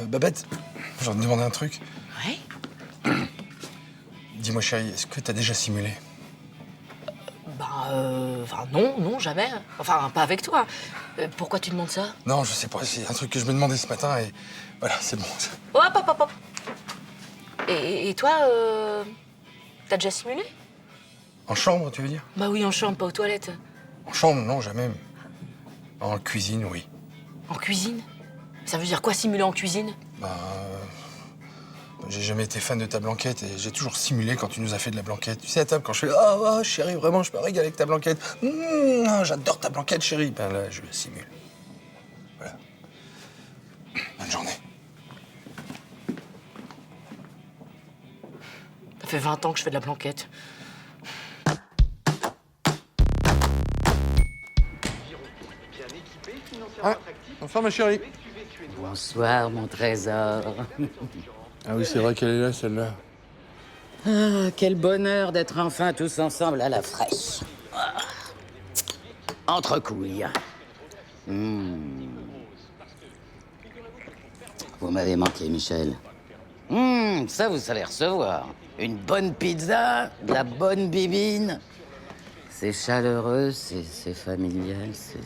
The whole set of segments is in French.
Babette, j'ai envie de demander un truc. Ouais. Dis-moi, chérie, est-ce que t'as déjà simulé? Enfin non, jamais. Enfin, pas avec toi. Pourquoi tu demandes ça? Non, je sais pas, c'est un truc que je me demandais ce matin et voilà, c'est bon. Hop. Et toi, t'as déjà simulé? En chambre, tu veux dire? Bah oui, en chambre, pas aux toilettes. En chambre, non, jamais. En cuisine, oui. En cuisine? Ça veut dire quoi, simuler en cuisine? J'ai jamais été fan de ta blanquette et j'ai toujours simulé quand tu nous as fait de la blanquette. Tu sais, à table, quand je fais « Oh, chérie, vraiment, je me régale avec ta blanquette. J'adore ta blanquette, chérie. » Ben là, je simule. Voilà. Bonne journée. Ça fait 20 ans que je fais de la blanquette. Ah, enfin, ma chérie. Bonsoir, mon trésor. Ah oui, c'est vrai qu'elle est là, celle-là. Ah, quel bonheur d'être enfin tous ensemble à la fraîche. Ah. Entre couilles. Vous m'avez manqué, Michel. Ça, vous allez recevoir. Une bonne pizza, de la bonne bibine. C'est chaleureux, c'est familial, c'est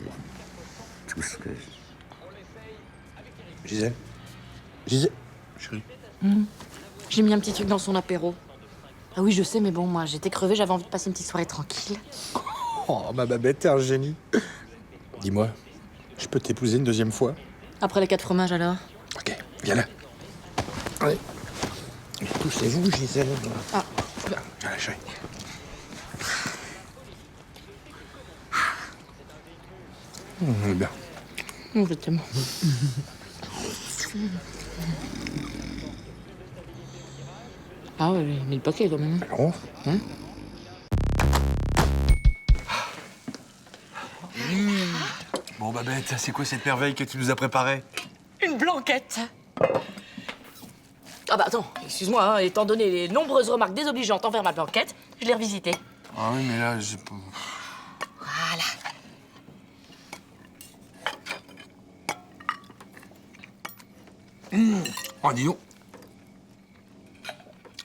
tout ce que... Gisèle, chérie. J'ai mis un petit truc dans son apéro. Ah oui, je sais, mais bon, moi, j'étais crevée, j'avais envie de passer une petite soirée tranquille. Oh, ma Babette, t'es un génie. Dis-moi, je peux t'épouser une deuxième fois? Après les 4 fromages, alors? Ok, viens là. Allez. Poussez-vous, Gisèle. Ah. Viens là, chérie. On est bien. Je t'aime. Ah ouais, j'ai mis le paquet, quand même. Oh. Bon, Babette, c'est quoi cette merveille que tu nous as préparée? Une blanquette. Ah bah attends, excuse-moi, hein, étant donné les nombreuses remarques désobligeantes envers ma blanquette, je l'ai revisitée. Ah oui, mais là, j'ai pas... Voilà. Oh, dis donc.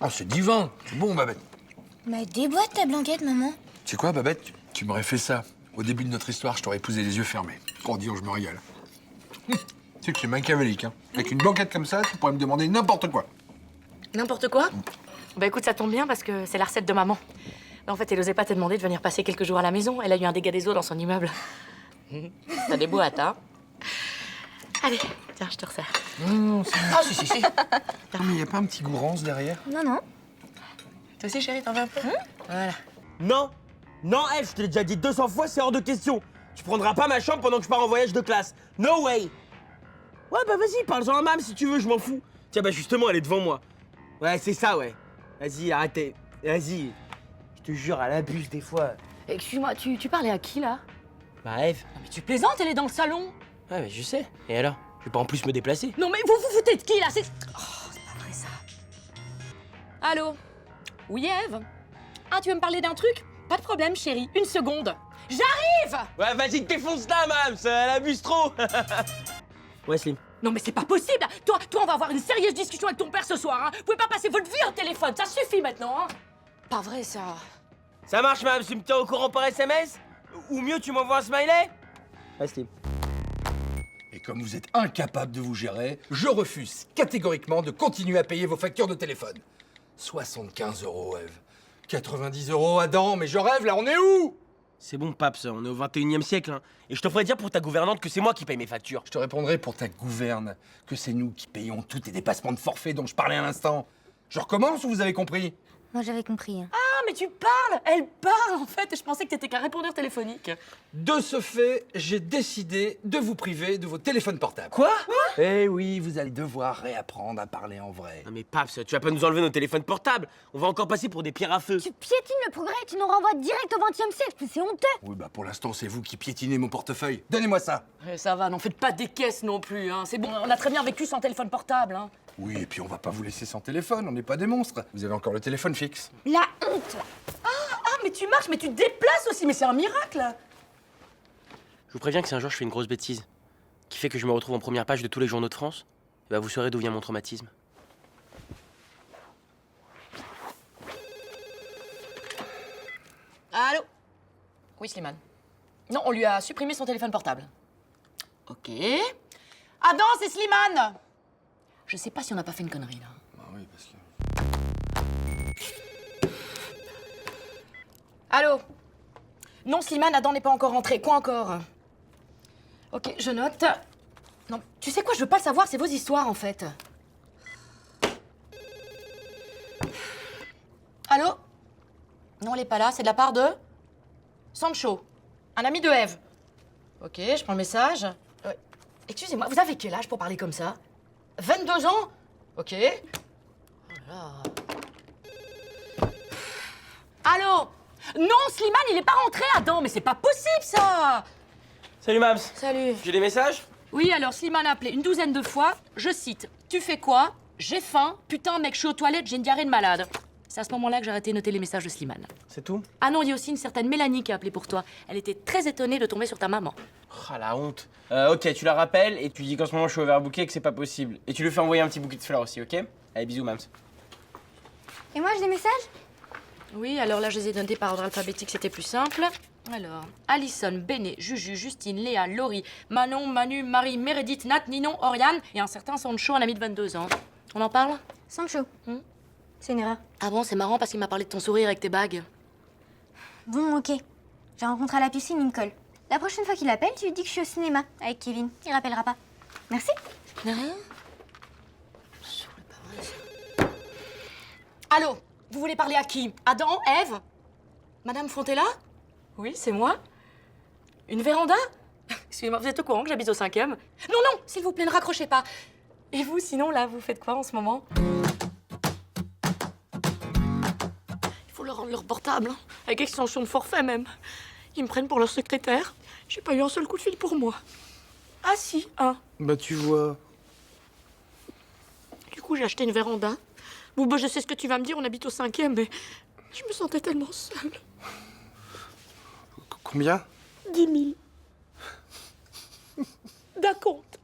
Oh, c'est divin. C'est bon, Babette. Mais déboîte ta blanquette, maman. Tu sais quoi, Babette? Tu m'aurais fait ça. Au début de notre histoire, je t'aurais épousé les yeux fermés. Oh, dis donc, je me régale. Tu sais que c'est machiavélique, hein. Avec une blanquette comme ça, tu pourrais me demander n'importe quoi. N'importe quoi? Bah écoute, ça tombe bien parce que c'est la recette de maman. Mais en fait, elle osait pas te demander de venir passer quelques jours à la maison. Elle a eu un dégât des eaux dans son immeuble. Ça déboîte, hein? Allez, tiens, je te resserre. Ah, si. Ah, mais y a pas un petit goût rance derrière? Non. Toi aussi, chérie, t'en veux un peu? Voilà. Non, Eve, je te l'ai déjà dit 200 fois, c'est hors de question. Tu prendras pas ma chambre pendant que je pars en voyage de classe. No way. Ouais, bah vas-y, parle-en à Mam si tu veux, je m'en fous. Tiens, bah justement, elle est devant moi. Ouais, c'est ça, ouais. Vas-y, arrêtez. Vas-y. Je te jure, elle abuse des fois. Excuse-moi, tu parlais à qui, là? Bah, Eve. Mais tu plaisantes, elle est dans le salon. Ouais, mais je sais. Et alors? Je vais pas en plus me déplacer. Non mais vous vous foutez de qui, là? C'est pas vrai, ça. Allô? Oui, Ève? Ah, tu veux me parler d'un truc? Pas de problème, chérie. Une seconde. J'arrive! Ouais, vas-y, défonce là, Mam, elle abuse trop. Ouais, Slim. Non mais c'est pas possible! Toi, on va avoir une sérieuse discussion avec ton père ce soir, hein! Vous pouvez pas passer votre vie au téléphone, ça suffit maintenant, hein! Pas vrai, ça. Ça marche, Mam, tu me tiens au courant par SMS? Ou mieux, tu m'envoies un smiley? Ouais, Slim. Et comme vous êtes incapable de vous gérer, je refuse catégoriquement de continuer à payer vos factures de téléphone. 75 €, Eve. 90 € Adam, mais je rêve, là, on est où? C'est bon, Paps, on est au 21e siècle, hein. Et je te ferai dire pour ta gouvernante que c'est moi qui paye mes factures. Je te répondrai pour ta gouverne que c'est nous qui payons tous tes dépassements de forfait dont je parlais à l'instant. Je recommence ou vous avez compris? Moi, j'avais compris. Hein. Ah, mais tu parles! Elle parle, en fait, et je pensais que t'étais qu'un répondeur téléphonique. De ce fait, j'ai décidé de vous priver de vos téléphones portables. Quoi? Eh oui, vous allez devoir réapprendre à parler en vrai. Non mais Paps, tu vas pas nous enlever nos téléphones portables. On va encore passer pour des pierres à feu. Tu piétines le progrès et tu nous renvoies direct au 20e siècle. C'est honteux. Oui, bah pour l'instant, c'est vous qui piétinez mon portefeuille. Donnez-moi ça. Ça va, n'en faites pas des caisses non plus, hein. C'est bon, on a très bien vécu sans téléphone portable, hein. Oui, et puis on va pas vous laisser sans téléphone, on n'est pas des monstres. Vous avez encore le téléphone fixe. La honte. Ah, mais tu marches, mais tu te déplaces aussi, mais c'est un miracle! Je vous préviens que si un jour je fais une grosse bêtise, qui fait que je me retrouve en première page de tous les journaux de France, Bah, vous saurez d'où vient mon traumatisme. Allô? Oui, Slimane. Non, on lui a supprimé son téléphone portable. Ok. Ah non, c'est Slimane! Je sais pas si on n'a pas fait une connerie, là. Bah oui, parce que... Allô? Non, Slimane, Adam n'est pas encore rentré. Quoi encore? Ok, je note. Non, tu sais quoi, je veux pas le savoir, c'est vos histoires, en fait. Allô? Non, elle est pas là, c'est de la part de... Sancho, un ami de Ève. Ok, je prends le message. Excusez-moi, vous avez quel âge pour parler comme ça? 22 ans? Ok. Oh là là. Allô? Non, Slimane, il est pas rentré, Adam, mais c'est pas possible, ça! Salut Mams. Salut. J'ai des messages? Oui, alors Slimane a appelé une douzaine de fois. Je cite. Tu fais quoi? J'ai faim. Putain, mec, je suis aux toilettes, j'ai une diarrhée de malade. C'est à ce moment-là que j'ai arrêté de noter les messages de Slimane. C'est tout? Ah non, il y a aussi une certaine Mélanie qui a appelé pour toi. Elle était très étonnée de tomber sur ta maman. Ah, la honte. Ok, tu la rappelles et tu dis qu'en ce moment je suis overbooké et que c'est pas possible. Et tu lui fais envoyer un petit bouquet de fleurs aussi, ok? Allez, bisous, Mams. Et moi, j'ai des messages? Oui, alors là, je les ai notés par ordre alphabétique, c'était plus simple. Alors, Alison, Béné, Juju, Justine, Léa, Laurie, Manon, Manu, Marie, Meredith, Nat, Ninon, Oriane et un certain Sancho, un ami de 22 ans. On en parle? Sancho. C'est une erreur. Ah bon, c'est marrant parce qu'il m'a parlé de ton sourire avec tes bagues. Bon, ok. J'ai rencontré à la piscine une colle. La prochaine fois qu'il appelle, tu lui dis que je suis au cinéma avec Kevin. Il rappellera pas. Merci. De rien. Allô? Vous voulez parler à qui? Adam? Ève? Madame Fontella? Oui, c'est moi. Une véranda? Excusez-moi, vous êtes au courant que j'habite au 5e? Non, non, s'il vous plaît, ne raccrochez pas. Et vous, sinon, là, vous faites quoi en ce moment? Il faut leur rendre leur portable, hein, avec extension de forfait même. Ils me prennent pour leur secrétaire. J'ai pas eu un seul coup de fil pour moi. Ah si, un. Bah tu vois... Du coup, j'ai acheté une véranda. Bon, bah, je sais ce que tu vas me dire, on habite au 5e, mais je me sentais tellement seule. Combien? 10 000. D'un compte.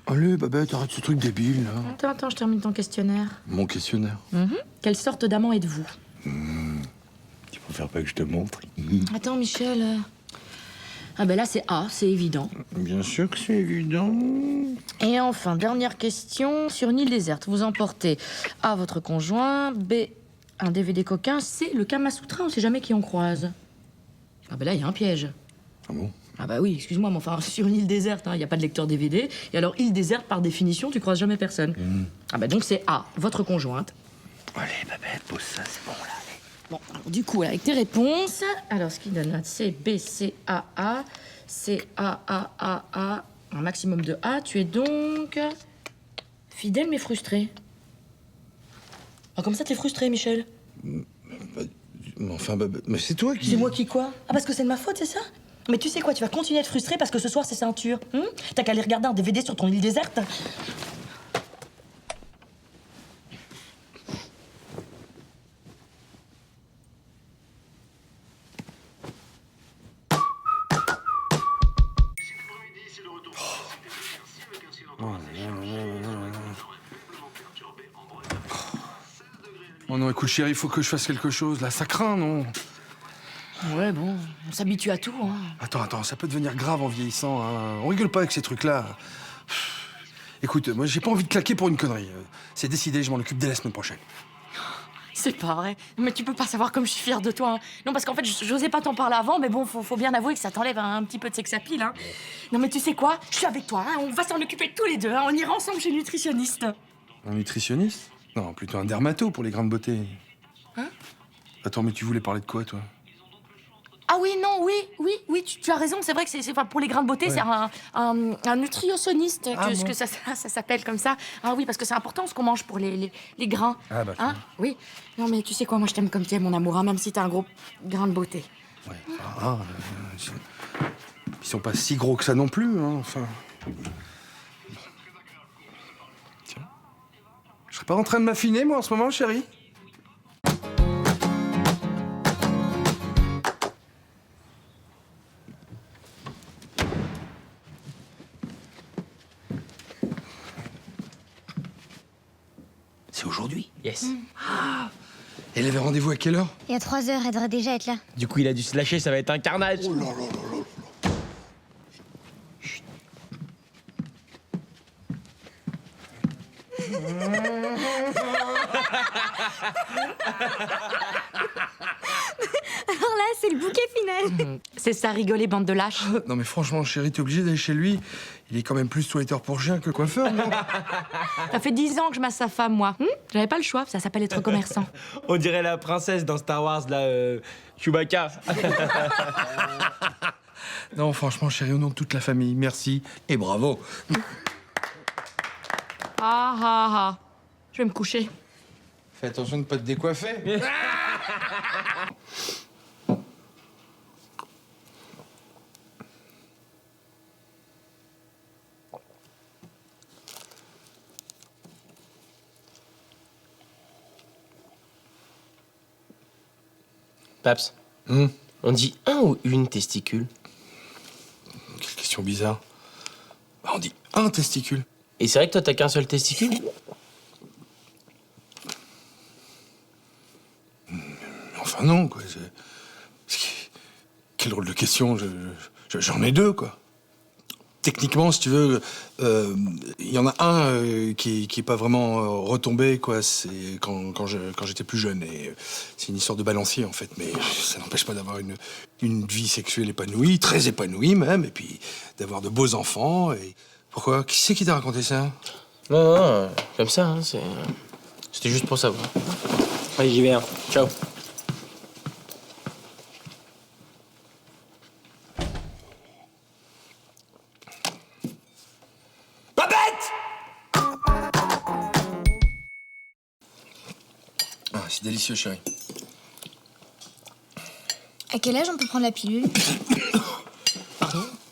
Allez, Babette, arrête ce truc débile, là. Attends, je termine ton questionnaire. Mon questionnaire. Quelle sorte d'amant êtes-vous? Tu préfères pas que je te montre? Attends, Michel. Ah ben là, c'est A, c'est évident. Bien sûr que c'est évident. Et enfin, dernière question. Sur une île déserte, vous emportez A, votre conjoint, B, un DVD coquin, C, le Kama Sutra, on sait jamais qui on croise. Ah ben là, il y a un piège. Ah bon? Ah bah oui, excuse-moi, mais enfin, sur une île déserte, il n'y a pas de lecteur DVD. Et alors, île déserte, par définition, tu croises jamais personne. Ah bah donc c'est A, votre conjointe. Allez, Babette, pose ça, c'est bon, là. Bon, alors, du coup, avec tes réponses, alors ce qui donne là, C, B, C, A, A, C, A, un maximum de A, tu es donc fidèle mais frustré. Ah, comme ça, t'es frustré, Michel. Mais enfin, Babette, mais c'est toi qui... C'est moi qui quoi? Ah, parce que c'est de ma faute, c'est ça? Mais tu sais quoi, tu vas continuer à être frustré parce que ce soir, c'est ceinture. T'as qu'à aller regarder un DVD sur ton île déserte. Oh non, écoute, chérie, il faut que je fasse quelque chose, là. Ça craint, non? Ouais, bon, on s'habitue à tout, hein. Attends, ça peut devenir grave en vieillissant, hein. On rigole pas avec ces trucs-là. Écoute, moi, j'ai pas envie de claquer pour une connerie. C'est décidé, je m'en occupe dès la semaine prochaine. C'est pas vrai. Mais tu peux pas savoir comme je suis fière de toi. Hein. Non, parce qu'en fait, j'osais pas t'en parler avant, mais bon, faut bien avouer que ça t'enlève un petit peu de sex appeal, hein. Non, mais tu sais quoi? Je suis avec toi, hein. On va s'en occuper tous les deux, hein. On ira ensemble chez le nutritionniste. Un nutritionniste? Non, plutôt un dermato pour les grains de beauté. Hein? Attends, mais tu voulais parler de quoi, toi? Ah oui, non, oui, tu as raison. C'est vrai que c'est enfin, pour les grains de beauté, Ouais. c'est un nutritionniste Ah que, bon? que ça s'appelle comme ça. Ah oui, parce que c'est important ce qu'on mange pour les grains. Ah bah, Hein? Oui. Non, mais tu sais quoi, moi je t'aime comme tu es, mon amour, hein, même si t'as un gros grain de beauté. ouais. Ils sont pas si gros que ça non plus, hein, enfin... Tiens. Je serais pas en train de m'affiner, moi, en ce moment, chérie? Yes. Et elle avait rendez-vous à quelle heure? Il y a 3 heures, elle devrait déjà être là. Du coup, il a dû se lâcher, ça va être un carnage. Oh là là là là. Alors là, c'est le bouquet final. C'est ça, rigoler, bande de lâches. Non mais franchement, chérie, t'es obligé d'aller chez lui. Il est quand même plus toiletteur pour chien que coiffeur, non? Ça fait 10 ans que je masse sa femme, moi. J'avais pas le choix, ça s'appelle être commerçant. On dirait la princesse dans Star Wars, là, Chewbacca. Non, franchement, chérie, au nom de toute la famille, merci et bravo. Ah ah ah. Je vais me coucher. Fais attention de ne pas te décoiffer. Paps, on dit un ou une testicule? Quelle question bizarre. Bah, on dit un testicule. Et c'est vrai que toi, t'as qu'un seul testicule? Enfin non, quoi. Quelle drôle de question. J'en ai deux, quoi. Techniquement, si tu veux, il y en a un qui est pas vraiment retombé, quoi. C'est quand j'étais plus jeune. Et c'est une histoire de balancier, en fait. Mais ça n'empêche pas d'avoir une vie sexuelle épanouie, très épanouie même, et puis d'avoir de beaux enfants. Et pourquoi? Qui c'est qui t'a raconté ça? Non, non, comme ça, hein, c'était juste pour savoir. Allez, j'y vais, hein. Ciao. Ah, c'est délicieux, chérie. À quel âge on peut prendre la pilule?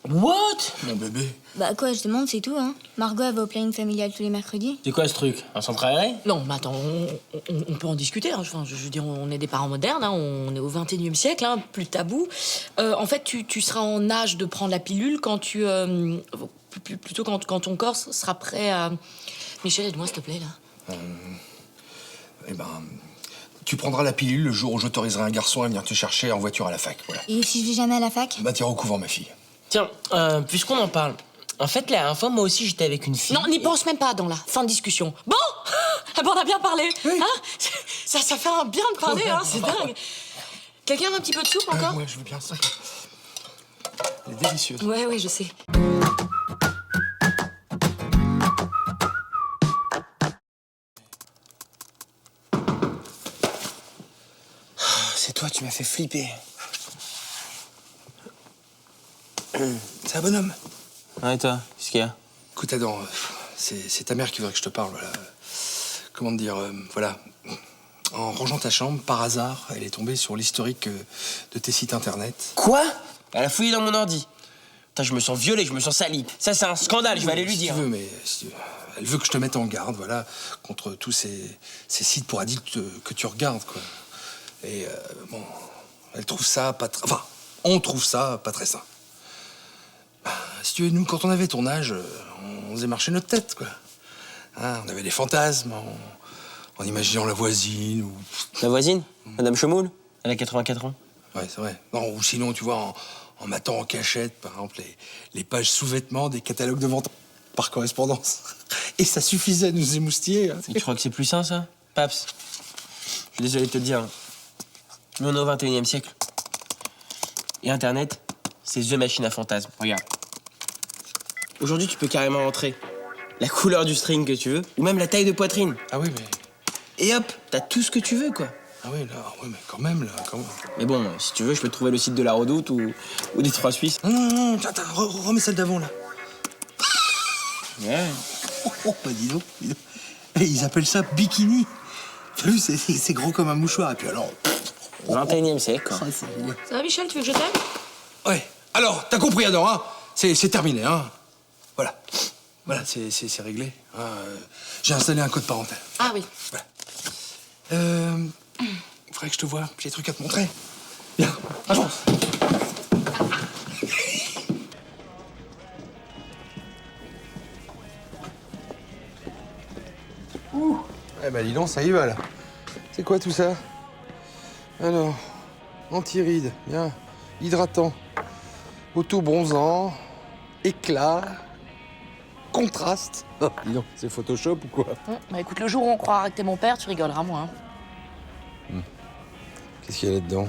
What? Mon bébé. Bah quoi, je demande, c'est tout, hein. Margot, elle va au planning familial tous les mercredis. C'est quoi ce truc? Un centre aéré? Non, mais attends, on peut en discuter. Hein. Enfin, je veux dire, on est des parents modernes, hein. On est au XXIe siècle, hein, plus tabou. En fait, tu seras en âge de prendre la pilule quand plutôt quand ton corps sera prêt à... Michel, aide-moi, s'il te plaît, là. Eh ben, tu prendras la pilule le jour où j'autoriserai un garçon à venir te chercher en voiture à la fac, voilà. Et si je vais jamais à la fac? Bah, t'iras au couvent, ma fille. Tiens, puisqu'on en parle, en fait, la dernière fois, moi aussi, j'étais avec une fille. Non, n'y pense même pas, dans la fin de discussion. Bon, ah bon, on a bien parlé. Oui. Hein, ça fait un bien de parler, hein, c'est dingue. Quelqu'un veut un petit peu de soupe encore? Ouais, je veux bien ça. Elle est délicieuse. Ouais, je sais. C'est toi, tu m'as fait flipper. C'est un bonhomme. Ouais, toi, qu'est-ce qu'il y a? Écoute, Adam, c'est ta mère qui voudrait que je te parle, voilà. Comment te dire, voilà. En rangeant ta chambre, par hasard, elle est tombée sur l'historique de tes sites internet. Quoi? Elle a fouillé dans mon ordi. Putain, je me sens violé, je me sens sali. Ça, c'est un scandale, je vais aller lui dire. Si tu veux, mais elle veut que je te mette en garde, voilà, contre tous ces sites pour adultes que tu regardes, quoi. Et bon, elle trouve ça pas très... Enfin, on trouve ça pas très sain. Bah, si tu veux, nous, quand on avait ton âge, on faisait marcher notre tête, quoi. Hein, on avait des fantasmes, en imaginant la voisine ou... La voisine? Madame Chemoul? Elle a 84 ans. Ouais, c'est vrai. Non, ou sinon, tu vois, en matant en cachette, par exemple, les pages sous-vêtements des catalogues de vente par correspondance. Et ça suffisait à nous émoustiller. Hein. Et tu crois que c'est plus sain, ça? Paps, je suis désolé de te le dire. Hein. Nous, on est au XXIe siècle. Et Internet, c'est The Machine à fantasmes. Regarde. Aujourd'hui, tu peux carrément rentrer la couleur du string que tu veux, ou même la taille de poitrine. Ah oui, mais... Et hop, t'as tout ce que tu veux, quoi. Ah oui, là, oui, mais quand même, là, quand même. Mais bon, si tu veux, je peux te trouver le site de la Redoute ou des Trois Suisses. Non, attends, remets celle d'avant, là. Ouais. Oh, bah dis donc. Et ils appellent ça bikini. T'as vu, c'est gros comme un mouchoir. Et puis alors... 21e siècle, quoi. Ah, c'est génial. Ça va, Michel, tu veux que je t'aide? Ouais. Alors, t'as compris, Adam, hein? C'est terminé, hein? Voilà. Voilà, c'est réglé. Hein, j'ai installé un code parental. Ah oui. Voilà. Faudrait que je te voie. J'ai des trucs à te montrer. Viens, avance. bah dis donc, ça y va là. C'est quoi tout ça? Alors, anti-rides, bien. Hydratant, auto-bronzant, éclat, contraste. Oh, dis donc, c'est Photoshop ou quoi? Bah écoute, le jour où on croira que t'es mon père, tu rigoleras moins. Qu'est-ce qu'il y a là-dedans?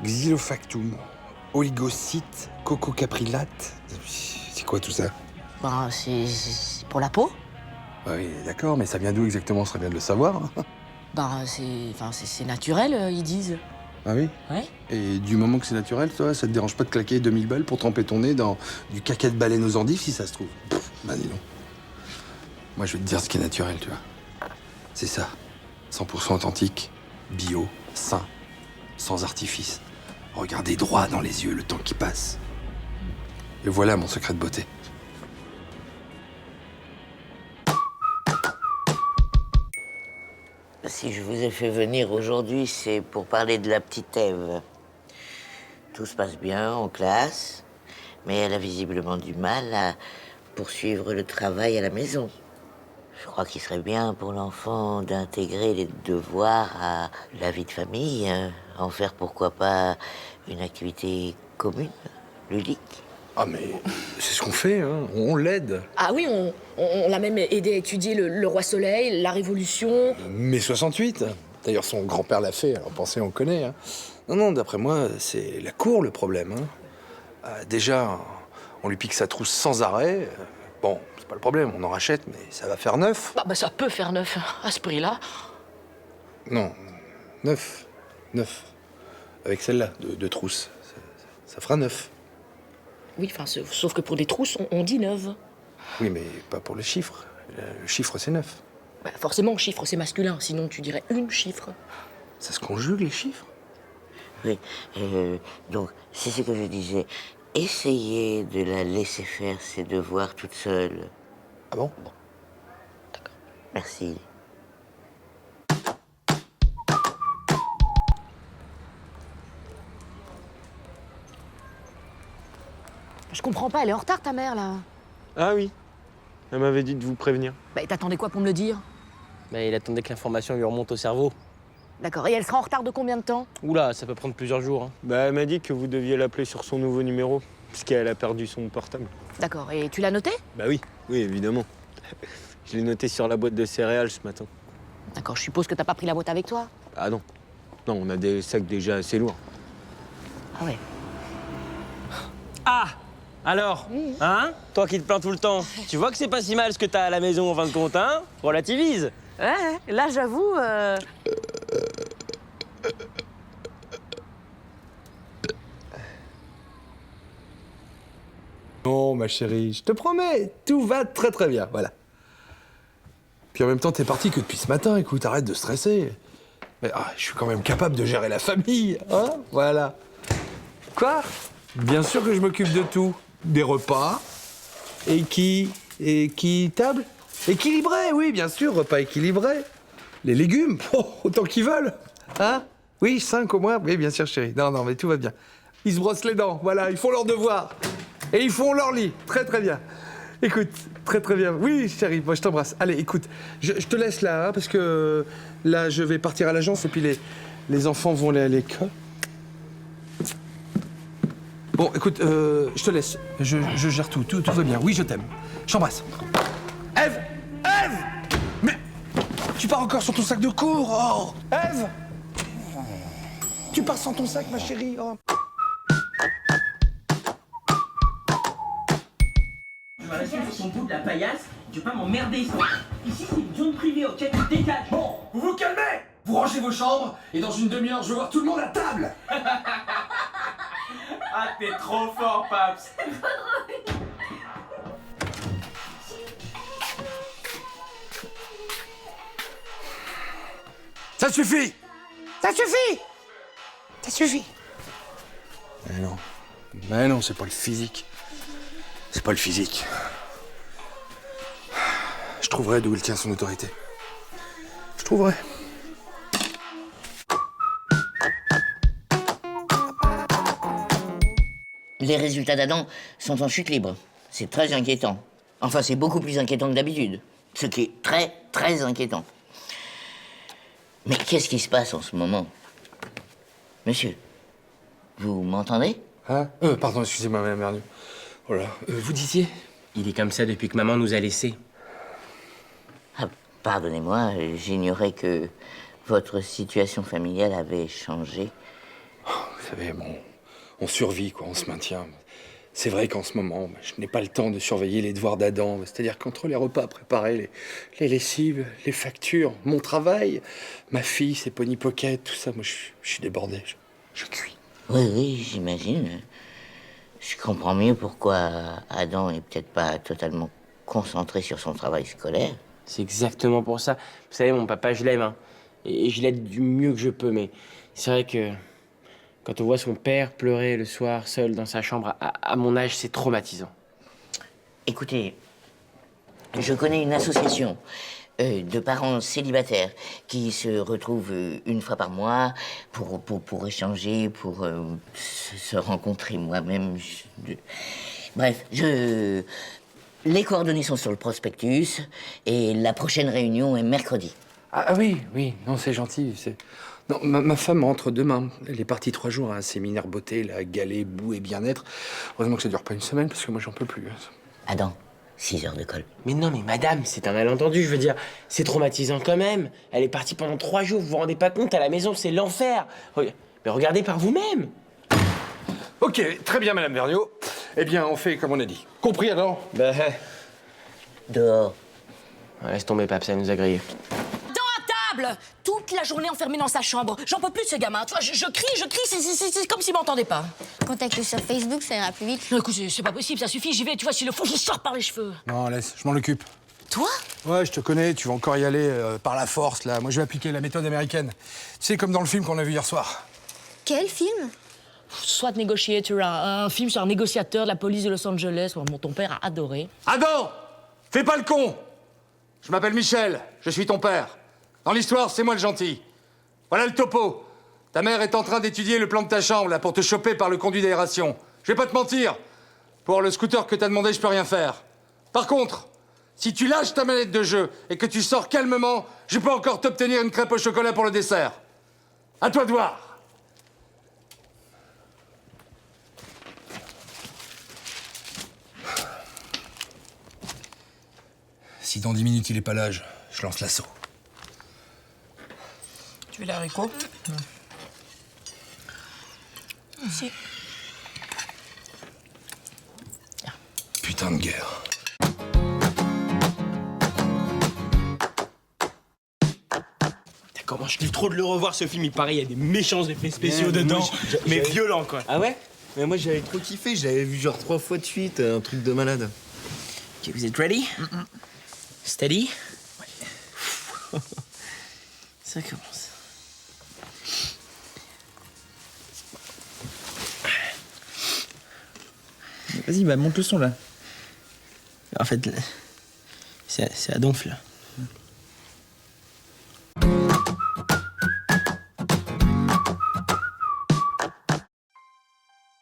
Xylofactum, oligocyte, cococaprilate. C'est quoi tout ça? Bah, c'est pour la peau. Bah oui, d'accord, mais ça vient d'où exactement? Ce serait bien de le savoir. Bah, c'est naturel, ils disent. Ah oui? Ouais. Et du moment que c'est naturel, toi, ça te dérange pas de claquer 2000 balles pour tremper ton nez dans du caca de baleine aux endives, si ça se trouve? Bah dis donc. Moi, je vais te dire ce qui est naturel, tu vois. C'est ça. 100% authentique, bio, sain, sans artifice. Regardez droit dans les yeux le temps qui passe. Et voilà mon secret de beauté. Si je vous ai fait venir aujourd'hui, c'est pour parler de la petite Ève. Tout se passe bien en classe, mais elle a visiblement du mal à poursuivre le travail à la maison. Je crois qu'il serait bien pour l'enfant d'intégrer les devoirs à la vie de famille, hein. En faire pourquoi pas une activité commune, ludique. Ah mais c'est ce qu'on fait, hein. On l'aide. Ah oui, on l'a même aidé à étudier le Roi Soleil, la Révolution. Mai 68. D'ailleurs, son grand-père l'a fait, alors pensez, on connaît. Hein. Non, d'après moi, c'est la cour le problème. Hein. Déjà, on lui pique sa trousse sans arrêt. Bon, c'est pas le problème, on en rachète, mais ça va faire neuf. Bah ça peut faire neuf à ce prix-là. Non, neuf. Avec celle-là, de trousse. Ça fera neuf. Oui, enfin, sauf que pour des trousses, on dit neuve. Oui, mais pas pour le chiffre. Le chiffre, c'est neuf. Bah, forcément, chiffre, c'est masculin, sinon tu dirais une chiffre. Ça se conjugue, les chiffres? Oui, donc c'est ce que je disais. Essayez de la laisser faire ses devoirs toute seule. Ah bon? Merci. Je comprends pas, elle est en retard, ta mère, là. Ah oui, elle m'avait dit de vous prévenir. Bah, t'attendais quoi pour me le dire? Mais il attendait que l'information lui remonte au cerveau. D'accord, et elle sera en retard de combien de temps? Oula, ça peut prendre plusieurs jours. Hein. Bah, elle m'a dit que vous deviez l'appeler sur son nouveau numéro, puisqu'elle a perdu son portable. D'accord, et tu l'as noté? Bah oui, évidemment. Je l'ai noté sur la boîte de céréales ce matin. D'accord, je suppose que t'as pas pris la boîte avec toi? Ah non. Non, on a des sacs déjà assez lourds. Ah ouais. Ah! Alors, hein? Toi qui te plains tout le temps, tu vois que c'est pas si mal ce que t'as à la maison en fin de compte, hein? Relativise. Ouais, là, j'avoue... Non, ma chérie, je te promets, tout va très très bien, voilà. Puis en même temps, t'es parti que depuis ce matin, écoute, arrête de stresser. Mais je suis quand même capable de gérer la famille, hein? Voilà. Quoi? Bien sûr que je m'occupe de tout. Des repas, équitable, équilibré, oui, bien sûr, repas équilibré. Les légumes, autant qu'ils veulent, hein? Oui, 5 au moins, oui, bien sûr, chérie. Non, mais tout va bien. Ils se brossent les dents, voilà, ils font leurs devoirs. Et ils font leur lit, très très bien. Écoute, très très bien. Oui, chérie, moi je t'embrasse. Allez, écoute, je te laisse là, hein, parce que là, je vais partir à l'agence et puis les enfants vont aller à l'école. Bon, écoute, je te laisse. Je gère tout va bien. Oui, je t'aime. Je t'embrasse. Ève! Mais tu pars encore sur ton sac de cours, oh! Ève! Tu pars sans ton sac, ma chérie, oh! Tu vas rester sur ton bout de la paillasse, tu vas pas m'emmerder ici. Ici, c'est une zone privée, ok? Tu te dégages. Bon, vous vous calmez! Vous rangez vos chambres et dans une demi-heure, je veux voir tout le monde à table! Ah, t'es trop fort, Paps. Ça suffit! Ça suffit! Ça suffit! Mais non, c'est pas le physique. C'est pas le physique. Je trouverai d'où il tient son autorité. Je trouverai. Les résultats d'Adam sont en chute libre. C'est très inquiétant. Enfin, c'est beaucoup plus inquiétant que d'habitude. Ce qui est très, très inquiétant. Mais qu'est-ce qui se passe en ce moment? Monsieur, vous m'entendez? Hein pardon, excusez-moi, madame Vernieu. Oh là, vous disiez? Il est comme ça depuis que maman nous a laissés. Ah, pardonnez-moi, j'ignorais que votre situation familiale avait changé. Vous savez, bon, on survit, quoi, on se maintient. C'est vrai qu'en ce moment, je n'ai pas le temps de surveiller les devoirs d'Adam. C'est-à-dire qu'entre les repas préparés, les lessives, les factures, mon travail, ma fille, ses Pony Pocket, tout ça, moi, je suis débordé. Je cuis. Oui, j'imagine. Je comprends mieux pourquoi Adam est peut-être pas totalement concentré sur son travail scolaire. C'est exactement pour ça. Vous savez, mon papa, je l'aime, hein. Et je l'aide du mieux que je peux, mais c'est vrai que quand on voit son père pleurer le soir, seul dans sa chambre, à mon âge, c'est traumatisant. Écoutez, je connais une association de parents célibataires qui se retrouvent une fois par mois pour échanger, pour se rencontrer moi-même. Bref, les coordonnées sont sur le prospectus et la prochaine réunion est mercredi. Ah oui, non, c'est gentil. Non, ma femme rentre demain. Elle est partie 3 jours à un séminaire beauté, là, galet, boue et bien-être. Heureusement que ça dure pas une semaine, parce que moi, j'en peux plus. Adam, 6 heures de colle. Mais non, mais madame, c'est un malentendu, je veux dire, c'est traumatisant quand même. Elle est partie pendant 3 jours, vous vous rendez pas compte, à la maison, c'est l'enfer. Mais regardez par vous-même. Ok, très bien, madame Vergniaud. Eh bien, on fait comme on a dit. Compris, alors? Dehors. Laisse tomber, Pape, ça nous a grillés. Toute la journée enfermé dans sa chambre. J'en peux plus de ce gamin. Tu vois, je crie, c'est comme s'il m'entendait pas. Contacte-le sur Facebook, ça ira plus vite. Non, écoute, c'est pas possible, ça suffit, j'y vais. Tu vois, s'il le faut, je sors par les cheveux. Non, laisse, je m'en occupe. Toi? Ouais, je te connais, tu vas encore y aller par la force, là. Moi, je vais appliquer la méthode américaine. Tu sais, comme dans le film qu'on a vu hier soir. Quel film? Soit Negotiator, un film sur un négociateur de la police de Los Angeles. Bon, ton père a adoré. Adam! Fais pas le con! Je m'appelle Michel, je suis ton père. Dans l'histoire, c'est moi le gentil. Voilà le topo. Ta mère est en train d'étudier le plan de ta chambre, là, pour te choper par le conduit d'aération. Je vais pas te mentir. Pour le scooter que t'as demandé, je peux rien faire. Par contre, si tu lâches ta manette de jeu et que tu sors calmement, je peux encore t'obtenir une crêpe au chocolat pour le dessert. À toi de voir. Si dans 10 minutes, il est pas là, je lance l'assaut. Tu veux les haricots? Si. Putain de guerre. Comment je kiffe trop de le revoir, ce film. Il paraît, il y a des méchants effets spéciaux dedans, mais violents, quoi. Ah ouais? Mais moi, j'avais trop kiffé. Je l'avais vu genre 3 fois de suite. Un truc de malade. Ok, vous êtes ready? Steady? Ouais. Ça commence. Vas-y, bah monte le son là. En fait, c'est à donf, là.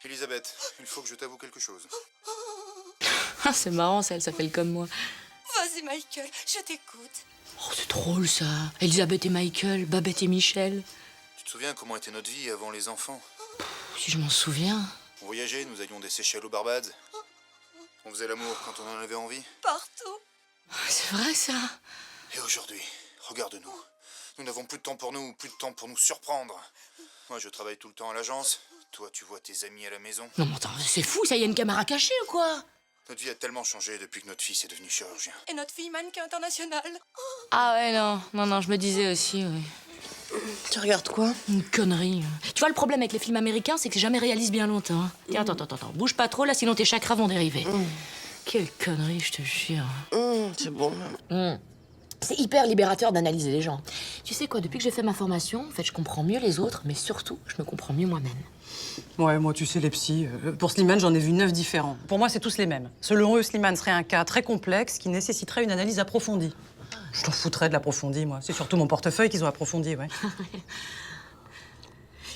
Elisabeth, il faut que je t'avoue quelque chose. Ah, c'est marrant, ça, elle s'appelle comme moi. Vas-y, Michael, je t'écoute. Oh, c'est drôle, ça. Elisabeth et Michael, Babette et Michel. Tu te souviens comment était notre vie avant les enfants? Si je m'en souviens. On voyageait, nous allions des Seychelles aux Barbades. On faisait l'amour quand on en avait envie. Partout. C'est vrai, ça. Et aujourd'hui, regarde-nous. Nous n'avons plus de temps pour nous, plus de temps pour nous surprendre. Moi, je travaille tout le temps à l'agence. Toi, tu vois tes amis à la maison. Non, mais attends, c'est fou, ça, y a une caméra cachée ou quoi? Notre vie a tellement changé depuis que notre fils est devenu chirurgien. Et notre fille mannequin internationale. Ah ouais, non, je me disais aussi, oui. Tu regardes quoi? Une connerie. Tu vois, le problème avec les films américains, c'est que c'est jamais réalisé bien longtemps. Tiens, attends, bouge pas trop, là, sinon tes chakras vont dériver. Quelle connerie, je te jure. C'est bon. C'est hyper libérateur d'analyser les gens. Tu sais quoi, depuis que j'ai fait ma formation, en fait, je comprends mieux les autres, mais surtout, je me comprends mieux moi-même. Ouais, moi, tu sais, les psys, pour Slimane, j'en ai vu 9 différents. Pour moi, c'est tous les mêmes. Selon eux, Slimane serait un cas très complexe qui nécessiterait une analyse approfondie. Je t'en foutrais de l'approfondie, moi. C'est surtout mon portefeuille qu'ils ont approfondi, ouais.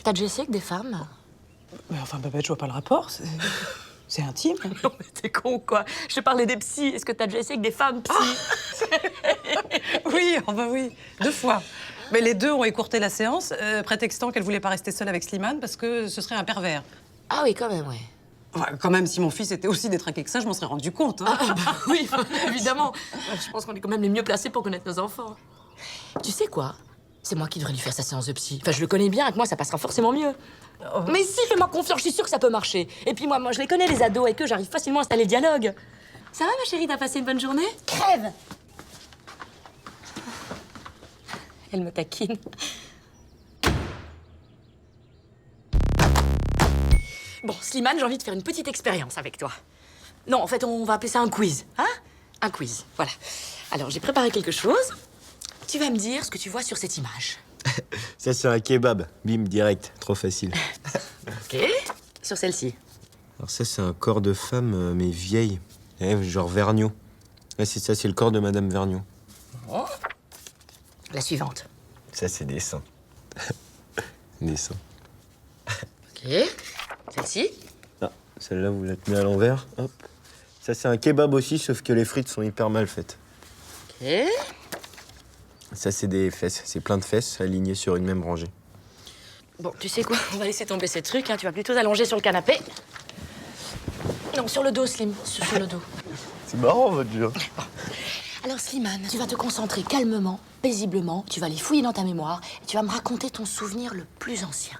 T'as déjà essayé avec des femmes? Mais enfin, Babette, je vois pas le rapport. C'est intime. Non, mais t'es con ou quoi? Je te parlais des psys. Est-ce que t'as déjà essayé avec des femmes psys? Oui, oh bah oui, 2 fois. Mais les deux ont écourté la séance, prétextant qu'elle voulait pas rester seule avec Slimane parce que ce serait un pervers. Ah oui, quand même, ouais. Enfin, quand même, si mon fils était aussi détraqué que ça, je m'en serais rendu compte. Hein. Oui, évidemment. Je pense qu'on est quand même les mieux placés pour connaître nos enfants. Tu sais quoi? C'est moi qui devrais lui faire sa séance de psy. Enfin, je le connais bien, avec moi, ça passera forcément mieux. Mais si, fais-moi confiance, je suis sûre que ça peut marcher. Et puis moi, je les connais, les ados, avec eux, j'arrive facilement à installer le dialogue. Ça va, ma chérie, t'as passé une bonne journée? Crève! Elle me taquine. Bon, Slimane, j'ai envie de faire une petite expérience avec toi. Non, en fait, on va appeler ça un quiz, hein? Un quiz, voilà. Alors, j'ai préparé quelque chose. Tu vas me dire ce que tu vois sur cette image. Ça, c'est un kebab. Bim, direct. Trop facile. Ok. Sur celle-ci. Alors ça, c'est un corps de femme, mais vieille. Genre Vergniaud. Ouais, c'est ça, c'est le corps de Madame Vergniaud. Oh. La suivante. Ça, c'est des seins. Des seins. Ok. Celle-ci. Ah, celle-là, vous la tenez à l'envers. Hop. Ça, c'est un kebab aussi, sauf que les frites sont hyper mal faites. Ok. Ça, c'est des fesses. C'est plein de fesses alignées sur une même rangée. Bon, tu sais quoi? On va laisser tomber ces trucs, hein. Tu vas plutôt t'allonger sur le canapé. Non, sur le dos, Slim. Sur le dos. C'est marrant, votre jeu. Bon. Alors, Slimane, tu vas te concentrer calmement, paisiblement. Tu vas aller fouiller dans ta mémoire et tu vas me raconter ton souvenir le plus ancien.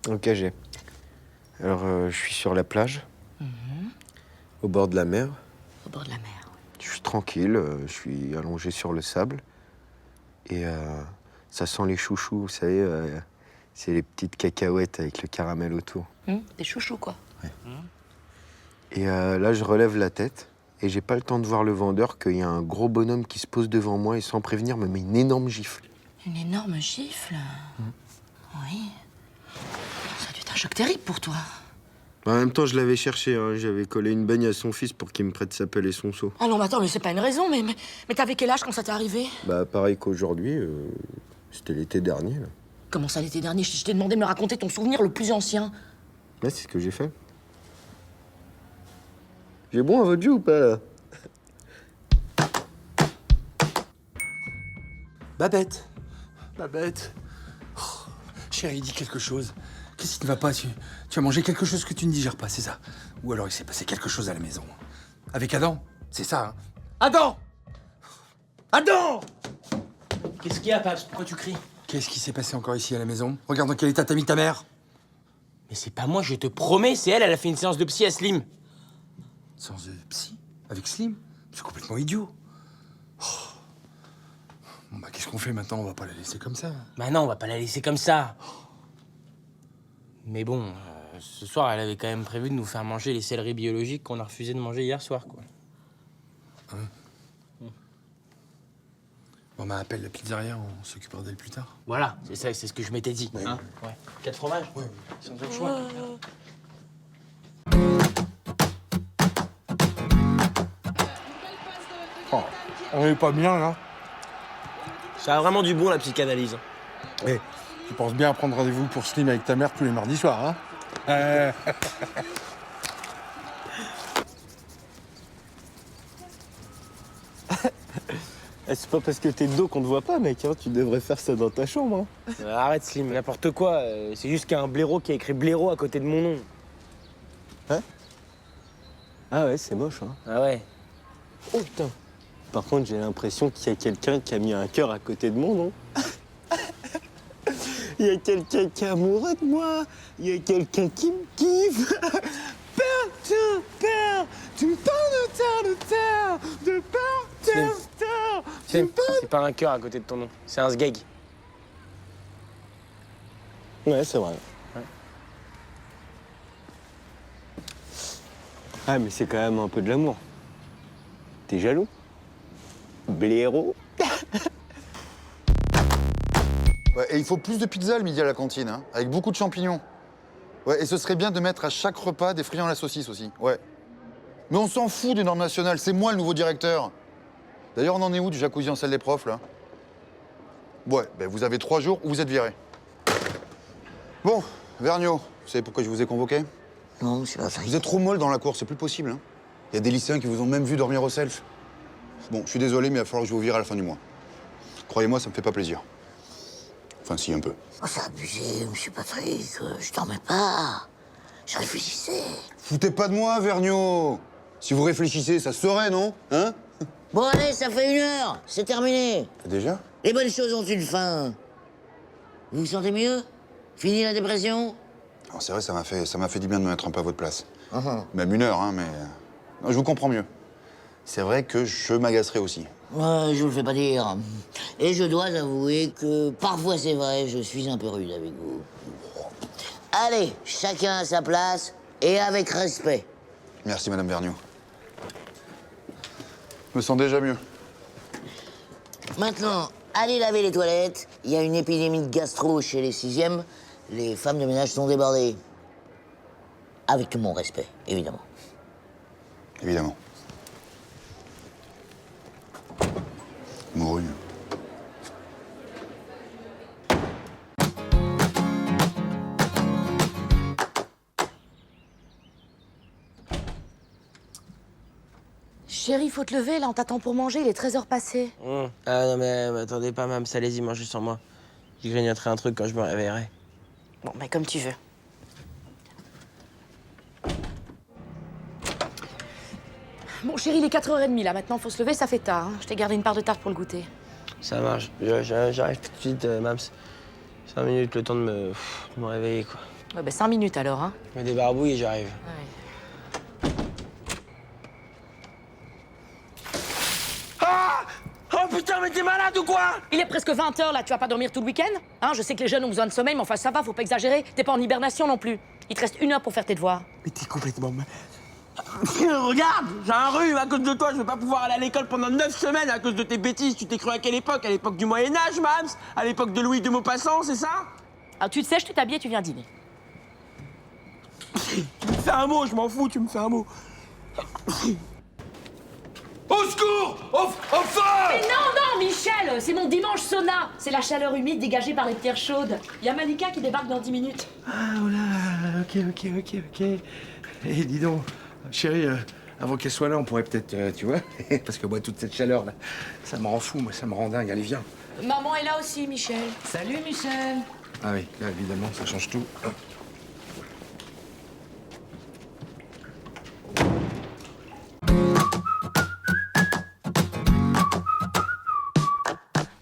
Ok, j'ai. Alors, je suis sur la plage, au bord de la mer. Au bord de la mer. Je suis tranquille, je suis allongé sur le sable. Et ça sent les chouchous, vous savez, c'est les petites cacahuètes avec le caramel autour. Des chouchous, quoi. Ouais. Et là, je relève la tête et j'ai pas le temps de voir le vendeur qu'il y a un gros bonhomme qui se pose devant moi et sans prévenir me met une énorme gifle. Une énorme gifle? Oui. Ça a dû être un choc terrible pour toi. En même temps, je l'avais cherché, hein. J'avais collé une baigne à son fils pour qu'il me prête sa pelle et son seau. Ah non, mais attends, mais c'est pas une raison, mais t'avais quel âge quand ça t'est arrivé? Bah, pareil qu'aujourd'hui, c'était l'été dernier, là. Comment ça, l'été dernier? Je t'ai demandé de me raconter ton souvenir le plus ancien. Ouais, c'est ce que j'ai fait. J'ai bon à votre jeu ou pas, là? Babette. Babette. Oh, chérie, dis quelque chose. Qu'est-ce qui ne va pas? Tu as mangé quelque chose que tu ne digères pas, c'est ça? Ou alors il s'est passé quelque chose à la maison. Avec Adam? C'est ça, hein? Adam! Adam! Qu'est-ce qu'il y a, Paps? Pourquoi tu cries? Qu'est-ce qui s'est passé encore ici à la maison? Regarde dans quel état t'as mis ta mère. Mais c'est pas moi, je te promets, c'est elle, elle a fait une séance de psy à Slim. Séance de psy? Avec Slim? C'est complètement idiot. Oh. Bon bah qu'est-ce qu'on fait maintenant? On va pas la laisser comme ça. Bah non, on va pas la laisser comme ça. Mais bon, ce soir, elle avait quand même prévu de nous faire manger les céleris biologiques qu'on a refusé de manger hier soir, quoi. Bon bah appelle la pizzeria, on s'occupera d'elle plus tard. Voilà, c'est ça, c'est ce que je m'étais dit. Ouais. Hein, ouais. 4 fromages? Ouais. Sans autre choix. Oh, on est pas bien là. Ça a vraiment du bon, la psychanalyse. Eh, tu penses bien à prendre rendez-vous pour Slim avec ta mère tous les mardis soirs, hein? C'est pas parce que t'es de dos qu'on te voit pas, mec, hein. Tu devrais faire ça dans ta chambre, hein. Arrête, Slim, n'importe quoi. C'est juste qu'il y a un blaireau qui a écrit blaireau à côté de mon nom. Hein? Ah ouais, c'est moche, hein. Ah ouais. Oh putain. Par contre, j'ai l'impression qu'il y a quelqu'un qui a mis un cœur à côté de mon nom. Il y a quelqu'un qui est amoureux de moi. Il y a quelqu'un qui me kiffe. Père, tu me parles de père. Slim, c'est pas un cœur à côté de ton nom, c'est un sgeg. Ouais, c'est vrai. Ouais. Ah, mais c'est quand même un peu de l'amour. T'es jaloux? Blaireau? Ouais, et il faut plus de pizza le midi à la cantine, hein, avec beaucoup de champignons. Ouais, et ce serait bien de mettre à chaque repas des friands à la saucisse aussi, ouais. Mais on s'en fout des normes nationales, c'est moi le nouveau directeur. D'ailleurs, on en est où du jacuzzi en salle des profs, là? Ouais, ben vous avez 3 jours ou vous êtes viré. Bon, Vergniaud, vous savez pourquoi je vous ai convoqué? Non, c'est pas ça. Vous êtes trop molle dans la cour, c'est plus possible, hein. Il y a des lycéens qui vous ont même vu dormir au self. Bon, je suis désolé, mais il va falloir que je vous vire à la fin du mois. Croyez-moi, ça me fait pas plaisir. Enfin, si, un peu. Oh, c'est abusé, monsieur Patrick. Je dormais pas. Je réfléchissais. Foutez pas de moi, Vergniaud. Si vous réfléchissez, ça se saurait, non? Hein? Bon, allez, ça fait 1 heure. C'est terminé. Déjà? Les bonnes choses ont une fin. Vous vous sentez mieux? Fini la dépression? Alors, c'est vrai, ça m'a fait du bien de me mettre un peu à votre place. Uh-huh. Même 1 heure, hein, mais... Non, je vous comprends mieux. C'est vrai que je m'agacerai aussi. Ouais, je vous le fais pas dire. Et je dois avouer que parfois c'est vrai, je suis un peu rude avec vous. Allez, chacun à sa place et avec respect. Merci, Madame Vergniaud. Je me sens déjà mieux. Maintenant, allez laver les toilettes. Il y a une épidémie de gastro chez les 6e. Les femmes de ménage sont débordées. Avec mon respect, évidemment. Évidemment. Mouru. Chérie, faut te lever, là, on t'attend pour manger, il est 13h passé. Ah non, mais attendez pas, Mams, allez-y, mangez sans moi. Je grignoterai un truc quand je me réveillerai. Bon, mais comme tu veux. Bon, chérie, il est 4h30, là, maintenant, faut se lever, ça fait tard. Hein. Je t'ai gardé une part de tarte pour le goûter. Ça marche, j'arrive tout de suite, Mams. 5 minutes, le temps de me réveiller, quoi. Ouais, ben 5 minutes, alors, hein. Je mets des barbouilles et j'arrive. Ouais. Ah! Oh putain, mais t'es malade ou quoi? Il est presque 20h, là, tu vas pas dormir tout le week-end? Hein, je sais que les jeunes ont besoin de sommeil, mais enfin, ça va, faut pas exagérer. T'es pas en hibernation non plus. Il te reste 1 heure pour faire tes devoirs. Mais t'es complètement... Regarde, j'ai un rhume, à cause de toi, je vais pas pouvoir aller à l'école pendant 9 semaines à cause de tes bêtises. Tu t'es cru à quelle époque? À l'époque du Moyen-Âge, Mams? À l'époque de Louis de Maupassant, c'est ça? Alors, tu te sèches, tu t'habilles et tu viens dîner. Tu me fais un mot, je m'en fous, tu me fais un mot. Au secours! Au feu! Mais non, Michel, c'est mon dimanche sauna. C'est la chaleur humide dégagée par les pierres chaudes. Il y a Malika qui débarque dans 10 minutes. Ah, voilà, ok. Et dis donc, chérie, avant qu'elle soit là, on pourrait peut-être, tu vois, parce que moi, toute cette chaleur-là, ça me rend fou, moi, ça me rend dingue. Allez, viens. Maman est là aussi, Michel. Salut, Michel. Ah oui, là, évidemment, ça change tout. Hop.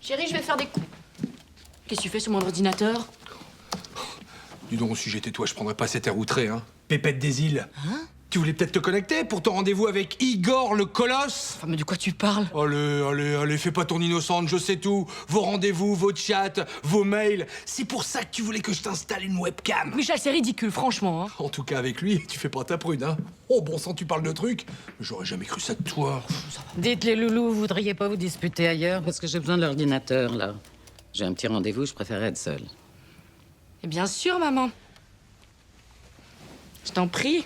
Chérie, je vais faire des coups. Qu'est-ce que tu fais sur mon ordinateur? Dis donc, si j'étais toi, je prendrais pas cet air outré, hein. Pépette des îles. Hein? Tu voulais peut-être te connecter pour ton rendez-vous avec Igor le Colosse? Enfin, mais de quoi tu parles? Allez, fais pas ton innocente, je sais tout. Vos rendez-vous, vos chats, vos mails. C'est pour ça que tu voulais que je t'installe une webcam. Michel, c'est ridicule, franchement. Hein. En tout cas, avec lui, tu fais pas ta prude, hein. Oh, bon sang, tu parles de trucs. J'aurais jamais cru ça de toi. Dites les loulous, vous voudriez pas vous disputer ailleurs? Parce que j'ai besoin de l'ordinateur, là. J'ai un petit rendez-vous, je préférerais être seule. Et bien sûr, maman. Je t'en prie.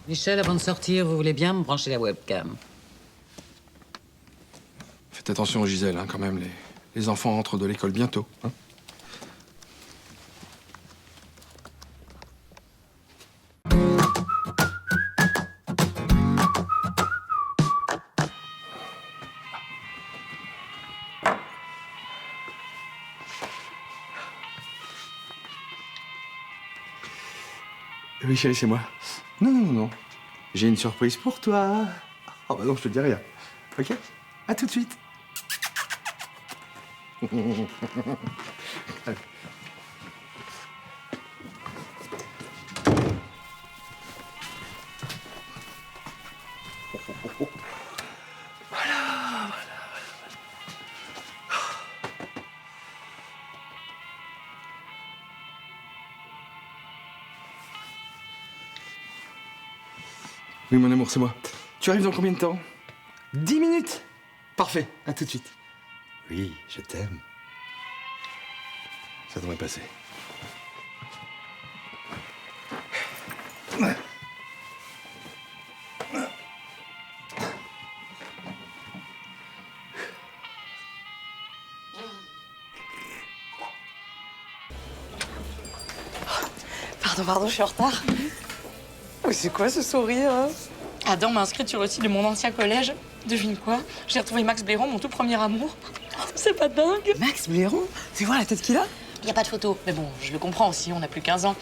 Michel, avant de sortir, vous voulez bien me brancher la webcam? Faites attention, Gisèle, hein, quand même. Les enfants rentrent de l'école bientôt. Hein. Oui, chérie, c'est moi. Non. J'ai une surprise pour toi. Oh, bah non, je te dis rien. Ok? À tout de suite. Allez. Oui, mon amour, c'est moi. Tu arrives dans combien de temps? 10 minutes? Parfait, à tout de suite. Oui, je t'aime. Ça devrait passer. Pardon, je suis en retard. Mais c'est quoi ce sourire, hein? Adam m'a inscrite sur le site de mon ancien collège. Devine quoi? J'ai retrouvé Max Blairon, mon tout premier amour. C'est pas dingue? Max Blairon? Tu vois la tête qu'il a? Y a pas de photo. Mais bon, je le comprends aussi, on a plus 15 ans.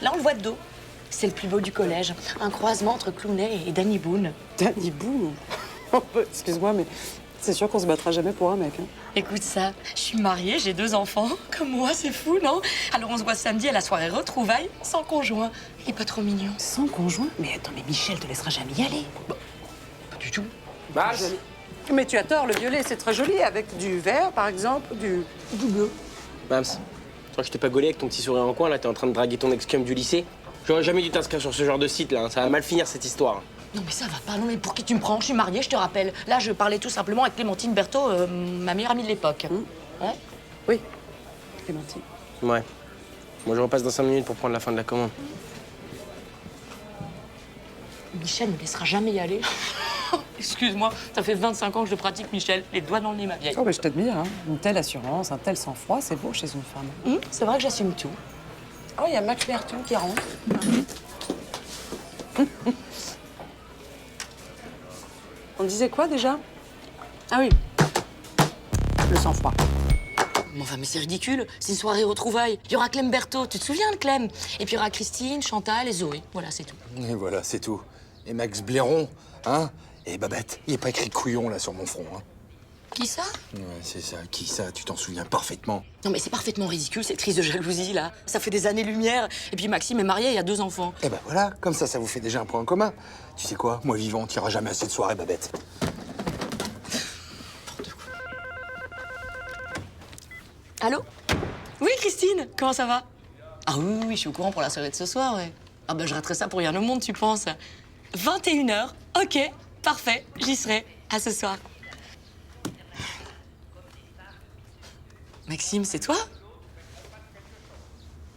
Là, on le voit de dos. C'est le plus beau du collège. Un croisement entre Clooney et Danny Boone. Danny Boone? Excuse-moi, mais c'est sûr qu'on se battra jamais pour un mec. Hein. Écoute ça, je suis mariée, j'ai 2 enfants. Comme moi, c'est fou, non? Alors on se voit samedi à la soirée retrouvailles, sans conjoint. Il est pas trop mignon. Sans conjoint? Mais attends, mais Michel te laissera jamais y aller. Pas du tout. Mais tu as tort, le violet, c'est très joli, avec du vert, par exemple, du bleu. Mams, toi, je t'ai pas gaulé avec ton petit sourire en coin, là, t'es en train de draguer ton ex-cum du lycée. J'aurais jamais dû t'inscrire sur ce genre de site, là. Hein. Ça va mal finir, cette histoire. Non mais ça va pas, non mais pour qui tu me prends? Je suis mariée, je te rappelle. Là, je parlais tout simplement avec Clémentine Berthaud, ma meilleure amie de l'époque. Ouais? Oui, Clémentine. Ouais. Moi, je repasse dans 5 minutes pour prendre la fin de la commande. Michel ne laissera jamais y aller. Excuse-moi, ça fait 25 ans que je pratique, Michel. Les doigts dans le nez, ma vieille. Oh, mais je t'admire, hein. Une telle assurance, un tel sang-froid, c'est beau chez une femme. C'est vrai que j'assume tout. Oh, il y a Max Berton qui rentre. On disait quoi déjà? Ah oui, le sang-froid. Mais enfin, mais c'est ridicule. C'est une soirée retrouvailles. Il y aura Clem Berthaud, tu te souviens de Clem? Et puis il y aura Christine, Chantal et Zoé. Voilà, c'est tout. Et voilà, c'est tout. Et Max Blairon, hein? Et Babette, il n'est pas écrit couillon, là, sur mon front, hein? Qui ça? Ouais, c'est ça. Qui ça? Tu t'en souviens parfaitement. Non mais c'est parfaitement ridicule, cette crise de jalousie, là. Ça fait des années-lumière. Et puis Maxime est marié, il y a 2 enfants. Eh ben voilà, comme ça vous fait déjà un point en commun. Tu sais quoi? Moi, vivant, t'iras jamais à cette soirée, Babette. Allô? Oui, Christine, comment ça va? Ah oui, je suis au courant pour la soirée de ce soir, ouais. Ah ben, je raterais ça pour rien au monde, tu penses? 21h, ok, parfait, j'y serai. À ce soir. Maxime, c'est toi?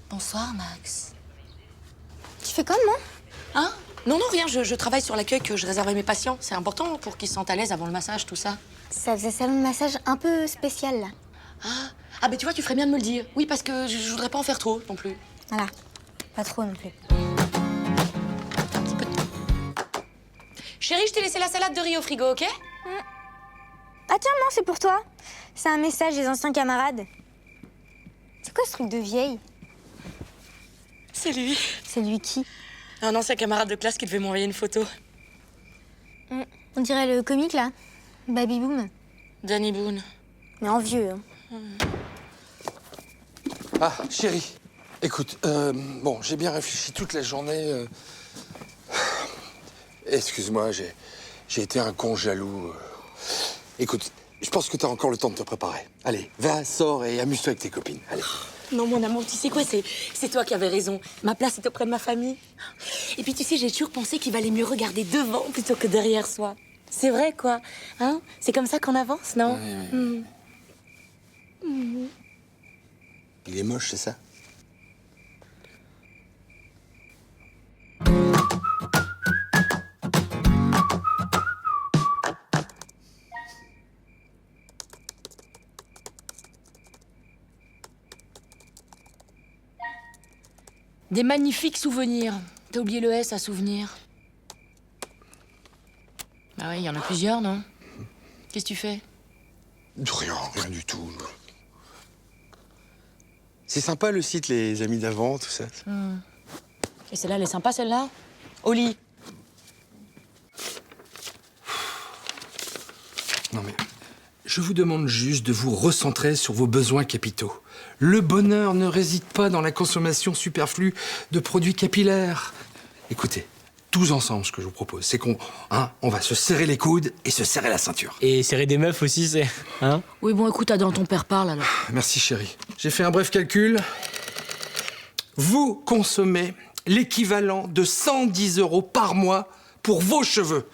Bonsoir, Max. Tu fais comment? Hein? Non, rien, je travaille sur l'accueil que je réserve à mes patients. C'est important pour qu'ils se sentent à l'aise avant le massage, tout ça. Ça faisait salon de massage un peu spécial, là. Ah, ben tu vois, tu ferais bien de me le dire. Oui, parce que je voudrais pas en faire trop, non plus. Voilà. Pas trop non plus. Chérie, je t'ai laissé la salade de riz au frigo, ok? Ah tiens, non, c'est pour toi. C'est un message des anciens camarades. C'est quoi ce truc de vieille? C'est lui. C'est lui qui? Un ancien camarade de classe qui devait m'envoyer une photo. On dirait le comique, là. Baby Boom. Danny Boone. Mais en vieux, hein. Ah, chérie, écoute, bon, j'ai bien réfléchi toute la journée. Excuse-moi, j'ai été un con jaloux. Écoute, je pense que t'as encore le temps de te préparer. Allez, va, sors et amuse-toi avec tes copines. Allez. Non, mon amour, tu sais quoi, c'est toi qui avais raison. Ma place est auprès de ma famille. Et puis, tu sais, j'ai toujours pensé qu'il valait mieux regarder devant plutôt que derrière soi. C'est vrai, quoi. Hein? C'est comme ça qu'on avance, non? Oui. Il est moche, c'est ça? Des magnifiques souvenirs. T'as oublié le S à souvenir. Ah oui, il y en a plusieurs, non? Qu'est-ce que tu fais? Rien du tout. C'est sympa le site, les amis d'avant, tout ça. Et celle-là, elle est sympa, celle-là? Au lit. Non mais, je vous demande juste de vous recentrer sur vos besoins capitaux. Le bonheur ne réside pas dans la consommation superflue de produits capillaires. Écoutez, tous ensemble, ce que je vous propose, c'est qu'on va se serrer les coudes et se serrer la ceinture. Et serrer des meufs aussi, c'est... Hein? Oui, bon, écoute, Adam, ton père parle, alors. Merci, chérie. J'ai fait un bref calcul. Vous consommez l'équivalent de 110 € par mois pour vos cheveux.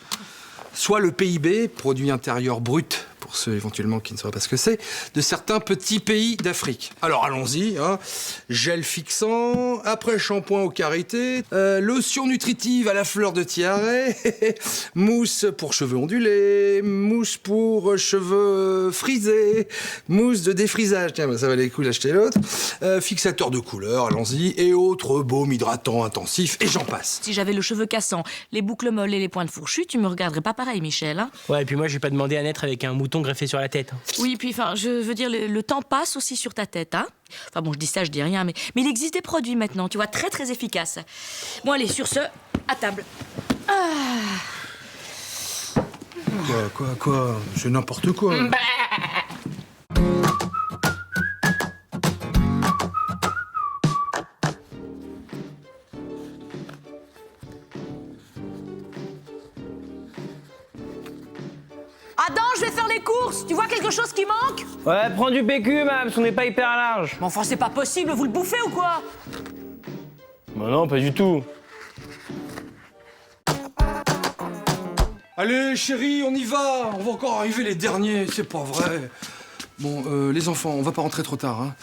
Soit le PIB, produit intérieur brut pour ceux éventuellement qui ne sauraient pas ce que c'est, de certains petits pays d'Afrique. Alors allons-y, hein. Gel fixant, après-shampoing aux karités, lotion nutritive à la fleur de tiare, mousse pour cheveux ondulés, mousse pour cheveux frisés, mousse de défrisage, tiens, bah, ça valait le coup d'acheter l'autre, fixateur de couleur, allons-y, et autres baumes hydratants intensifs, et j'en passe. Si j'avais le cheveu cassant, les boucles molles et les pointes fourchues, tu me regarderais pas pareil, Michel, hein? Ouais, et puis moi, je vais pas demander à naître avec un mouton greffé sur la tête. Oui, puis enfin, je veux dire, le temps passe aussi sur ta tête, hein? Enfin bon, je dis ça, je dis rien, mais il existe des produits maintenant, tu vois, très très efficaces. Bon, allez, sur ce, à table. Quoi C'est n'importe quoi. Adam, je vais faire les courses. Tu vois quelque chose qui manque? Ouais, prends du PQ, Mams, on n'est pas hyper large. Mais enfin, c'est pas possible, vous le bouffez ou quoi? Bah non, pas du tout. Allez, chérie, on y va. On va encore arriver les derniers, c'est pas vrai. Bon, les enfants, on va pas rentrer trop tard, hein.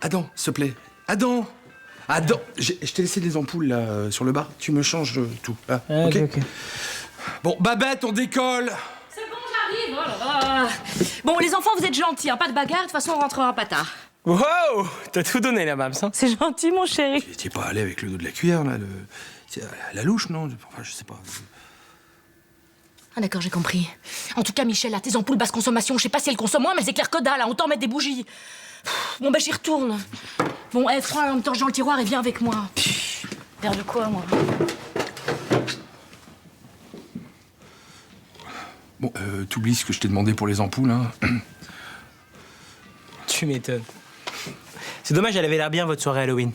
Adam, s'il te plaît. Adam, je t'ai laissé des ampoules, là, sur le bar. Tu me changes tout, là, ok? Bon, Babette, on décolle. C'est bon, j'arrive, oh là là. Bon, les enfants, vous êtes gentils, hein, pas de bagarre, de toute façon, on rentrera pas tard. Wow, t'as tout donné, là, Mams, hein. C'est gentil, mon chéri. T'es pas allé avec le dos de la cuillère, là, la louche, non? Enfin, je sais pas. Ah d'accord, j'ai compris. En tout cas, Michel, là, tes ampoules basse consommation, je sais pas si elles consomment moins, mais elles éclairent que dalle, là, on t'en met des bougies. Bon, bah j'y retourne. Bon, prends la lampe torche dans le tiroir et viens avec moi. Verre de quoi, moi? Bon, t'oublies ce que je t'ai demandé pour les ampoules, hein? Tu m'étonnes. C'est dommage, elle avait l'air bien, votre soirée Halloween.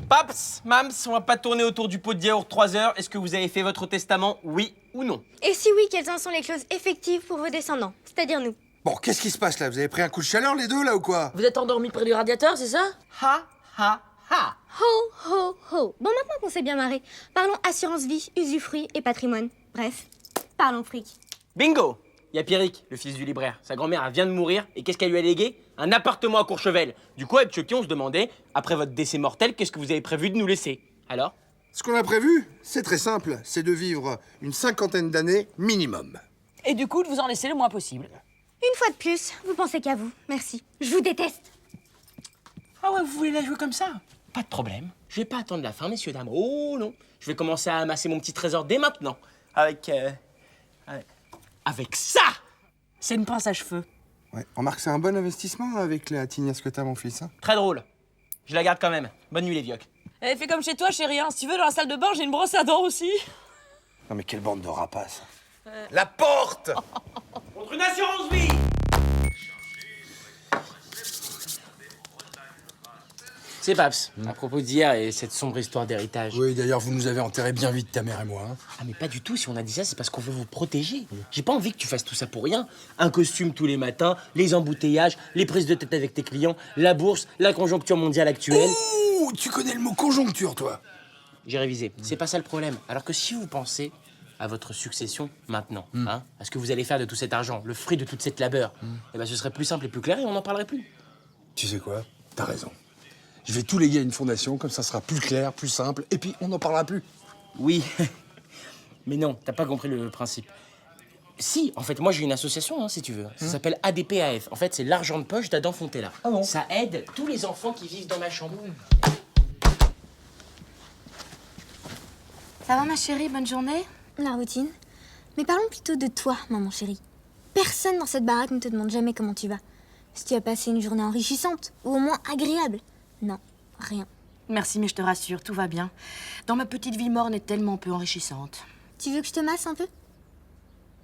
Paps, Mams, on va pas tourner autour du pot de yaourt 3 heures. Est-ce que vous avez fait votre testament, oui ou non? Et si oui, quelles en sont les clauses effectives pour vos descendants, c'est-à-dire nous? Bon, qu'est-ce qui se passe, là? Vous avez pris un coup de chaleur, les deux, là, ou quoi? Vous êtes endormis près du radiateur, c'est ça? Ha, ha, ha. Ho, ho, ho. Bon, maintenant qu'on s'est bien marré, parlons assurance vie, usufruit et patrimoine. Bref, parlons fric. Bingo! Il y a Pierrick, le fils du libraire. Sa grand-mère, elle vient de mourir, et qu'est-ce qu'elle lui a légué? Un appartement à Courchevel. Du coup, avec Chucky, on se demandait, après votre décès mortel, qu'est-ce que vous avez prévu de nous laisser? Alors? Ce qu'on a prévu, c'est très simple. C'est de vivre une 50aine d'années minimum. Et du coup, de vous en laisser le moins possible. Une fois de plus, vous pensez qu'à vous. Merci. Je vous déteste. Ah ouais, vous voulez la jouer comme ça? Pas de problème. Je vais pas attendre la fin, messieurs, dames. Oh non. Je vais commencer à amasser mon petit trésor dès maintenant. Avec ça! C'est une pince à cheveux. Ouais, remarque, c'est un bon investissement avec la tignasse que t'as, mon fils. Hein. Très drôle. Je la garde quand même. Bonne nuit, les vioques. Eh, fais comme chez toi, chérie, hein. Si tu veux, dans la salle de bain, j'ai une brosse à dents aussi. Non mais quelle bande de rapaces. La porte! Contre une assurance vie! C'est Paps, à propos d'hier et cette sombre histoire d'héritage. Oui, d'ailleurs, vous nous avez enterré bien vite, ta mère et moi. Hein. Ah mais pas du tout, si on a dit ça, c'est parce qu'on veut vous protéger. J'ai pas envie que tu fasses tout ça pour rien. Un costume tous les matins, les embouteillages, les prises de tête avec tes clients, la bourse, la conjoncture mondiale actuelle. Ouh, tu connais le mot conjoncture, toi? J'ai révisé, c'est pas ça le problème. Alors que si vous pensez à votre succession maintenant, hein, à ce que vous allez faire de tout cet argent, le fruit de toute cette labeur, eh ben ce serait plus simple et plus clair et on n'en parlerait plus. Tu sais quoi? T'as raison. Je vais tout léguer à une fondation, comme ça sera plus clair, plus simple, et puis on n'en parlera plus. Oui, mais non, t'as pas compris le principe. Si, en fait, moi j'ai une association, hein, si tu veux. Ça s'appelle ADPAF. En fait, c'est l'argent de poche d'Adam Fontella. Ah bon? Ça aide tous les enfants qui vivent dans ma chambre. Ça va, ma chérie? Bonne journée? La routine. Mais parlons plutôt de toi, maman chérie. Personne dans cette baraque ne te demande jamais comment tu vas. Si tu as passé une journée enrichissante, ou au moins agréable. Non, rien. Merci, mais je te rassure, tout va bien. Dans ma petite vie morne est tellement peu enrichissante. Tu veux que je te masse un peu?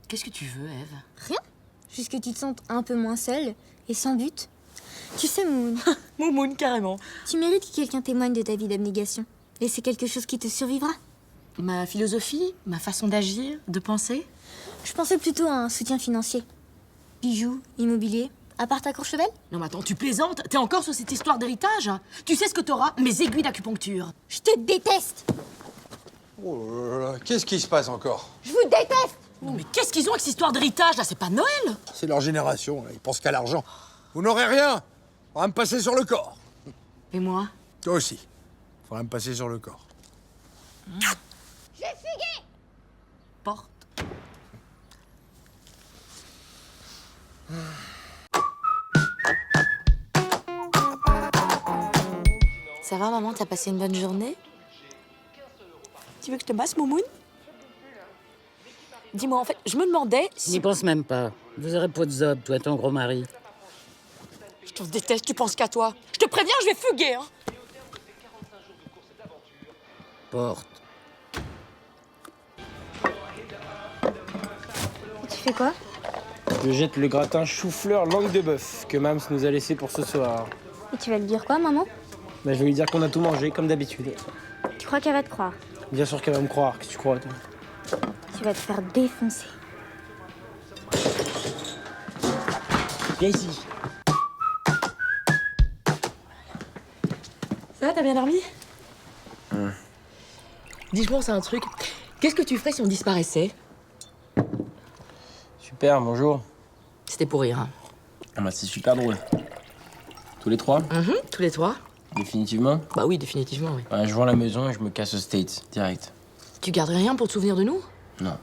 Qu'est-ce que tu veux, Ève? Rien. Juste que tu te sentes un peu moins seule et sans but. Tu sais, Moumoun. Moumoun, carrément. Tu mérites que quelqu'un témoigne de ta vie d'abnégation. Et c'est quelque chose qui te survivra. Ma philosophie, ma façon d'agir, de penser? Je pensais plutôt à un soutien financier. Bijoux, immobilier, appart à Courchevel? Non mais attends, tu plaisantes? T'es encore sur cette histoire d'héritage? Tu sais ce que t'auras? Mes aiguilles d'acupuncture. Je te déteste! Oh là là, qu'est-ce qui se passe encore? Je vous déteste! Non, mais qu'est-ce qu'ils ont avec cette histoire d'héritage, là? C'est pas Noël? C'est leur génération, là. Ils pensent qu'à l'argent. Vous n'aurez rien. Faudra me passer sur le corps. Et moi? Toi aussi. Faudra me passer sur le corps. J'ai fugué! Porte. Ça va, maman? T'as passé une bonne journée? Tu veux que je te masse, Moumoune? Dis-moi, en fait, je me demandais si... N'y pense même pas. Vous aurez pas de zob, toi et ton gros mari. Je te déteste, tu penses qu'à toi. Je te préviens, je vais fuguer, hein. Porte. Tu fais quoi? Je jette le gratin chou-fleur langue de bœuf que Mams nous a laissé pour ce soir. Et tu vas lui dire quoi, maman? Bah, je vais lui dire qu'on a tout mangé, comme d'habitude. Tu crois qu'elle va te croire? Bien sûr qu'elle va me croire, qu'est-ce que tu crois, toi? Tu vas te faire défoncer. Viens ici. Ça va, t'as bien dormi? Dis, je pense à un truc. Qu'est-ce que tu ferais si on disparaissait? Super, bonjour. C'était pour rire, hein. Ah bah c'est super drôle. Tous les trois? Tous les trois? Définitivement? Bah oui, définitivement, oui. Ouais, je vends la maison et je me casse aux States, direct. Tu garderais rien pour te souvenir de nous? Non.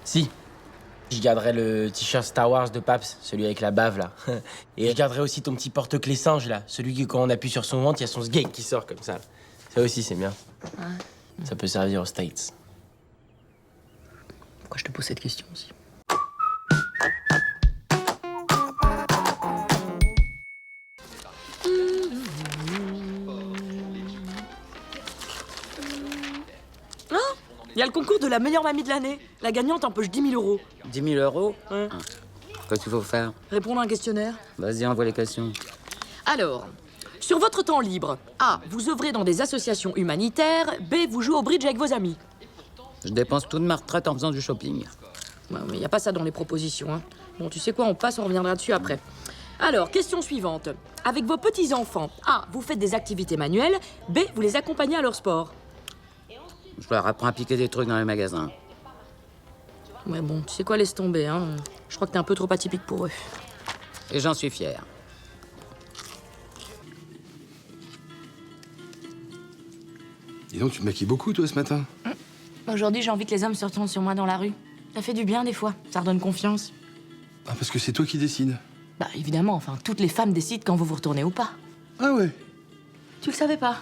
Si. Je garderai le t-shirt Star Wars de Paps, celui avec la bave, là. Et je garderai aussi ton petit porte-clés singe, là. Celui qui, quand on appuie sur son ventre, il y a son sgeg qui sort comme ça. Ça aussi, c'est bien. Ça peut servir aux States. Pourquoi je te pose cette question aussi? Il y a le concours de la meilleure mamie de l'année. La gagnante empoche 10 000 euros. 10 000 euros? Ouais. Ah. Qu'est-ce qu'il faut faire? Répondre à un questionnaire. Vas-y, envoie les questions. Alors, sur votre temps libre, A, vous œuvrez dans des associations humanitaires. B, vous jouez au bridge avec vos amis. Je dépense toute ma retraite en faisant du shopping. Ouais, mais il n'y a pas ça dans les propositions, hein. Bon, tu sais quoi, on passe, on reviendra dessus après. Alors, question suivante. Avec vos petits-enfants, A, vous faites des activités manuelles. B, vous les accompagnez à leur sport. Je leur apprends à piquer des trucs dans les magasins. Ouais, bon, tu sais quoi, laisse tomber, hein. Je crois que t'es un peu trop atypique pour eux. Et j'en suis fier. Dis donc, tu te maquilles beaucoup, toi, ce matin? Aujourd'hui, j'ai envie que les hommes se retournent sur moi dans la rue. Ça fait du bien, des fois. Ça redonne confiance. Ah, parce que c'est toi qui décides. Bah, évidemment, enfin, toutes les femmes décident quand vous vous retournez ou pas. Ah ouais? Tu le savais pas?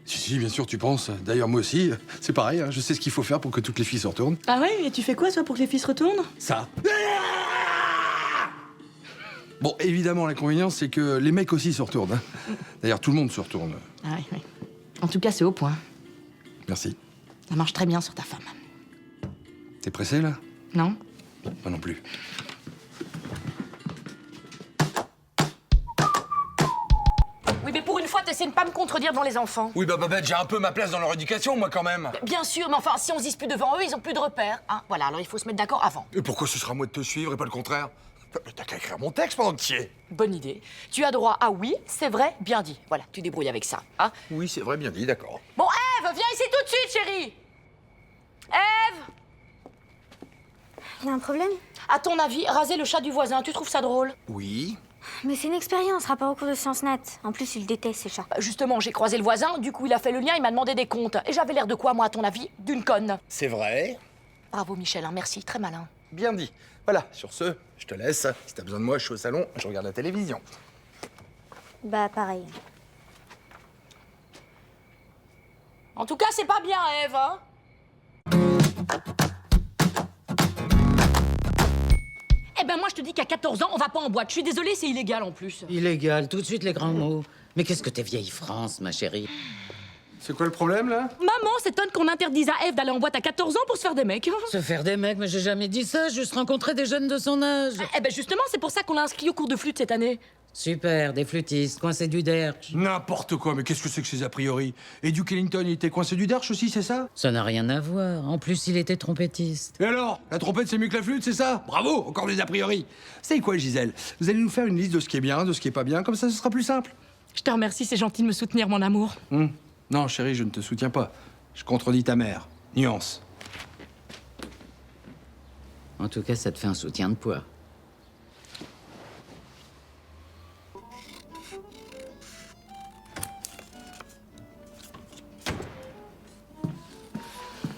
Si, bien sûr, tu penses. D'ailleurs, moi aussi, c'est pareil, hein, je sais ce qu'il faut faire pour que toutes les filles se retournent. Ah ouais? Et tu fais quoi, toi, pour que les filles se retournent? Ça. Bon, évidemment, l'inconvénient, c'est que les mecs aussi se retournent. Hein. D'ailleurs, tout le monde se retourne. Ah oui, oui. En tout cas, c'est au point. Merci. Ça marche très bien sur ta femme. T'es pressé, là? Non? Moi non plus. Oui, mais pour une fois, t'essaies de pas me contredire devant les enfants. Oui, bah Babette, j'ai un peu ma place dans leur éducation, moi, quand même. Bien sûr, mais enfin, si on se dispute devant eux, ils ont plus de repères. Hein. Voilà, alors il faut se mettre d'accord avant. Et pourquoi ce sera à moi de te suivre et pas le contraire? Mais t'as qu'à écrire mon texte pendant que t'y es. Bonne idée. Tu as droit à oui, c'est vrai, bien dit. Voilà, tu débrouilles avec ça. Hein. Oui, c'est vrai, bien dit, d'accord. Bon, Ève, viens ici tout de suite, chérie. Ève! Il y a un problème? À ton avis, raser le chat du voisin, tu trouves ça drôle? Oui. Mais c'est une expérience, rapport au cours de sciences nat. En plus, il déteste ces chats. Justement, j'ai croisé le voisin, du coup il a fait le lien, il m'a demandé des comptes. Et j'avais l'air de quoi, moi, à ton avis? D'une conne. C'est vrai. Bravo, Michel, hein, merci, très malin. Bien dit. Voilà, sur ce, je te laisse. Si t'as besoin de moi, je suis au salon, je regarde la télévision. Bah, pareil. En tout cas, c'est pas bien, Ève, hein? Eh ben moi, je te dis qu'à 14 ans, on va pas en boîte. Je suis désolée, c'est illégal en plus. Illégal, tout de suite les grands mots. Mais qu'est-ce que t'es vieille France, ma chérie? C'est quoi le problème, là? Maman s'étonne qu'on interdise à Ève d'aller en boîte à 14 ans pour se faire des mecs. Se faire des mecs, mais j'ai jamais dit ça, j'ai juste rencontré des jeunes de son âge. Eh ben justement, c'est pour ça qu'on l'a inscrit au cours de flûte cette année. Super, des flûtistes, coincés du derche. N'importe quoi, mais qu'est-ce que c'est que ces a priori? Et Duke Ellington, il était coincé du derche aussi, c'est ça? Ça n'a rien à voir. En plus, il était trompettiste. Et alors? La trompette, c'est mieux que la flûte, c'est ça? Bravo, encore des a priori. Vous savez quoi, Gisèle? Vous allez nous faire une liste de ce qui est bien, de ce qui est pas bien, comme ça, ce sera plus simple. Je te remercie, c'est gentil de me soutenir, mon amour. Non, chérie, je ne te soutiens pas. Je contredis ta mère. Nuance. En tout cas, ça te fait un soutien de poids.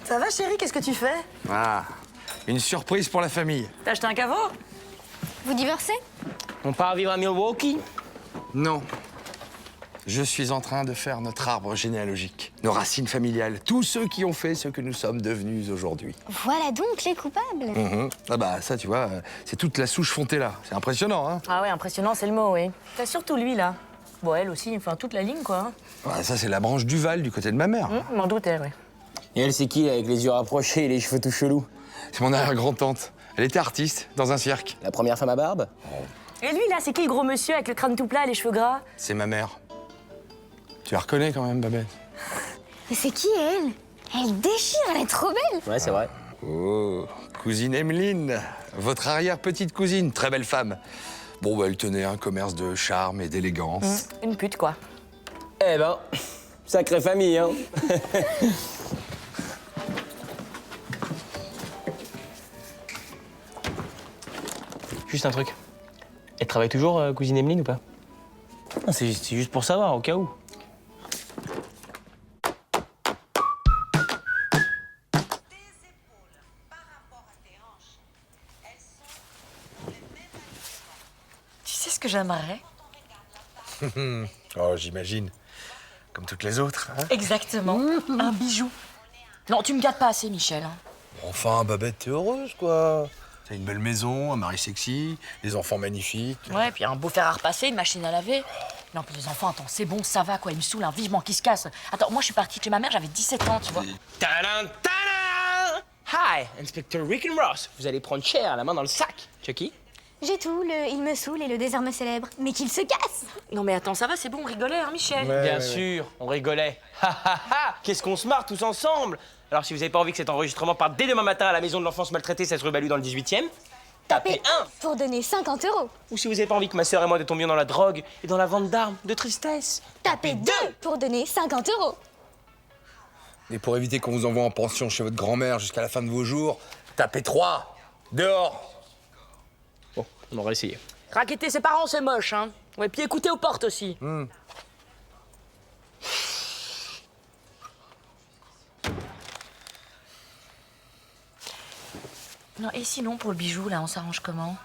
Ça va, chérie, qu'est-ce que tu fais? Ah, une surprise pour la famille. T'as acheté un caveau? Vous divorcez? On part vivre à Milwaukee? Non. Je suis en train de faire notre arbre généalogique, nos racines familiales, tous ceux qui ont fait ce que nous sommes devenus aujourd'hui. Voilà donc les coupables. Ah bah ça, tu vois, c'est toute la souche Fontella. C'est impressionnant, hein. Ah ouais, impressionnant, c'est le mot, oui. T'as surtout lui, là. Bon, elle aussi, enfin, toute la ligne, quoi. Ouais, ça, c'est la branche Duval du côté de ma mère. M'en doutais, oui. Et elle, c'est qui, avec les yeux rapprochés et les cheveux tout chelous? C'est mon arrière-grand-tante. Elle était artiste dans un cirque. La première femme à barbe? Et lui, là, c'est qui le gros monsieur avec le crâne tout plat et les cheveux gras? C'est ma mère. Tu la reconnais quand même, Babette? Mais c'est qui elle? Elle déchire, elle est trop belle. Ouais, c'est vrai. Oh, cousine Emeline, votre arrière-petite cousine, très belle femme. Bon, bah, elle tenait un commerce de charme et d'élégance. Une pute, quoi. Eh ben, sacrée famille, hein. Juste un truc. Elle travaille toujours, cousine Emeline, ou pas? Non, c'est juste pour savoir, au cas où. Tu sais ce que j'aimerais? Oh, j'imagine. Comme toutes les autres, hein. Exactement. Un bijou. Non, tu me gâtes pas assez, Michel. Hein. Enfin, Babette, t'es heureuse, quoi. T'as une belle maison, un mari sexy, des enfants magnifiques. Ouais, puis un beau fer à repasser, une machine à laver. Non, puis les enfants, attends, c'est bon, ça va, quoi. Ils me saoulent, hein, vivement qu'ils se cassent. Attends, moi, je suis partie de chez ma mère, j'avais 17 ans, tu vois. Tadam, tadam! Hi, Inspector Rick and Ross. Vous allez prendre cher, la main dans le sac. Chucky? J'ai tout, le il me saoule et le désert me célèbre. Mais qu'il se casse. Non, mais attends, ça va, c'est bon, on rigolait, hein, Michel. Bien sûr, on rigolait. Ha ha ha! Qu'est-ce qu'on se marre tous ensemble! Alors, si vous avez pas envie que cet enregistrement parte dès demain matin à la maison de l'enfance maltraitée, ça se rebalue dans le 18e, tapez 1! Pour donner 50 €. Ou si vous avez pas envie que ma sœur et moi ne tombions dans la drogue et dans la vente d'armes, de tristesse, Tapez 2 pour donner 50 €. Et pour éviter qu'on vous envoie en pension chez votre grand-mère jusqu'à la fin de vos jours, tapez 3. Dehors. Bon, on aurait essayé. Raqueter ses parents, c'est moche, hein. Ouais, puis écouter aux portes aussi. Non, et sinon, pour le bijou, là, on s'arrange comment?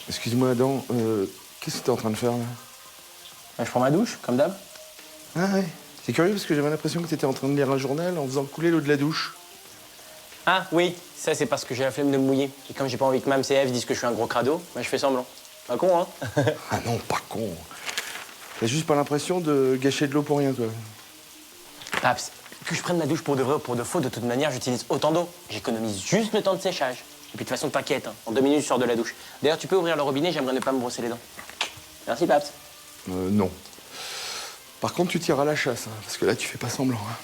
Excuse-moi, Adam, qu'est-ce que t'es en train de faire, là? Je prends ma douche, comme d'hab. Ah ouais. C'est curieux parce que j'avais l'impression que t'étais en train de lire un journal en faisant couler l'eau de la douche. Ah oui, ça c'est parce que j'ai la flemme de me mouiller. Et comme j'ai pas envie que Mams et Eve disent que je suis un gros crado, bah, je fais semblant. Pas con, hein? Ah non, pas con. T'as juste pas l'impression de gâcher de l'eau pour rien, toi. Paps, que je prenne ma douche pour de vrai ou pour de faux, de toute manière, j'utilise autant d'eau. J'économise juste le temps de séchage. Et puis de toute façon, t'inquiète, hein. En 2 minutes, je sors de la douche. D'ailleurs, tu peux ouvrir le robinet, j'aimerais ne pas me brosser les dents. Merci, Paps. Non. Par contre, tu tires à la chasse, hein, parce que là, tu fais pas semblant. Hein.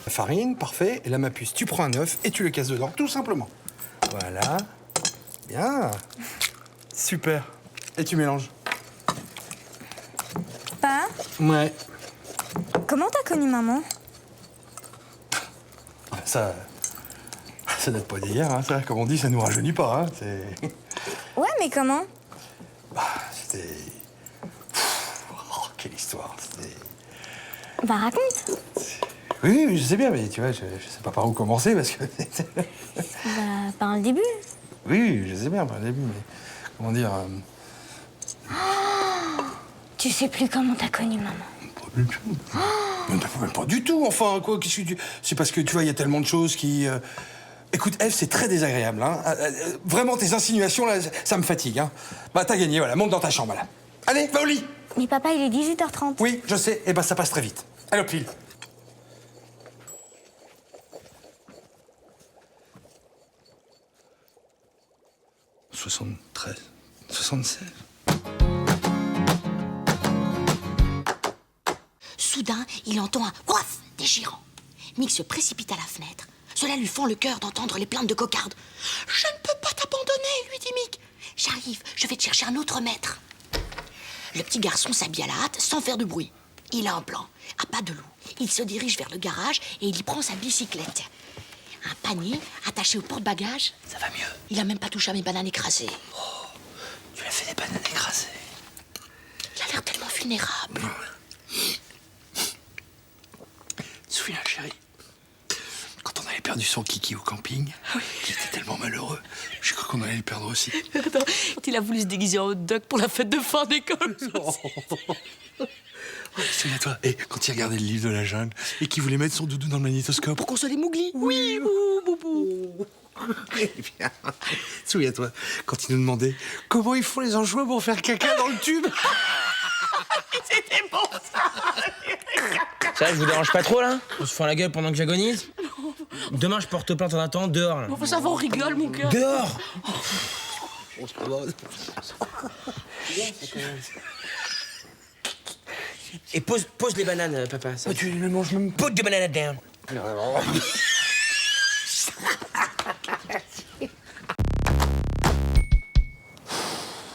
La farine, parfait. Et là, ma puce, tu prends un œuf et tu le casses dedans, tout simplement. Voilà. Bien. Super. Et tu mélanges. Pa, Ouais. comment t'as connu maman? Ça date pas d'hier, hein, ça. Comme on dit, ça nous rajeunit pas, hein. C'est... Ouais, mais comment? C'était... Oh, quelle histoire. C'était... Bah raconte. Oui, je sais bien, mais tu vois, je sais pas par où commencer, parce que... Bah, par le début. Oui, je sais bien, par le début, mais... Comment dire... Tu sais plus comment t'as connu maman. Pas du tout. Même pas du tout, enfin, quoi, qu'est-ce que tu... C'est parce que, tu vois, il y a tellement de choses qui... Écoute, Eve, c'est très désagréable, hein. Vraiment, tes insinuations, là, ça me fatigue, hein. Bah, t'as gagné, voilà, monte dans ta chambre, là. Allez, va au lit. Mais papa, il est 18h30. Oui, je sais, et bah, ça passe très vite. Allez, au pile. « 73, 76. » Sous soudain, il entend un ouaf déchirant. Mick se précipite à la fenêtre. Cela lui fend le cœur d'entendre les plaintes de cocarde. « Je ne peux pas t'abandonner, lui dit Mick. J'arrive, je vais te chercher un autre maître. » Le petit garçon s'habille à la hâte sans faire de bruit. Il a un plan, à pas de loup. Il se dirige vers le garage et il y prend sa bicyclette. Un panier attaché au porte-bagages. Ça va mieux. Il a même pas touché à mes bananes écrasées. Oh, tu l'as fait des bananes écrasées. Il a l'air tellement vulnérable. Tu te souviens, chérie, quand on avait perdu son kiki au camping, j'étais tellement malheureux. J'ai cru qu'on allait le perdre aussi. Attends, quand il a voulu se déguiser en hot dog pour la fête de fin d'école. Souviens-toi, et quand il regardait le livre de la jungle et qu'il voulait mettre son doudou dans le magnétoscope. Pour consoler Mowgli. Oui, boubou. Eh bien, souviens-toi, quand il nous demandait comment ils font les anchois pour faire caca dans le tube. C'était bon, ça. Ça, je vous dérange pas trop, là? On se fend la gueule pendant que j'agonise? Demain, je porte plainte en attendant, dehors, là. Bon, ça va, on rigole, mon cœur. Dehors! Et pose les bananes, papa. Ça. Oh, tu les manges même pas. Put the banana down.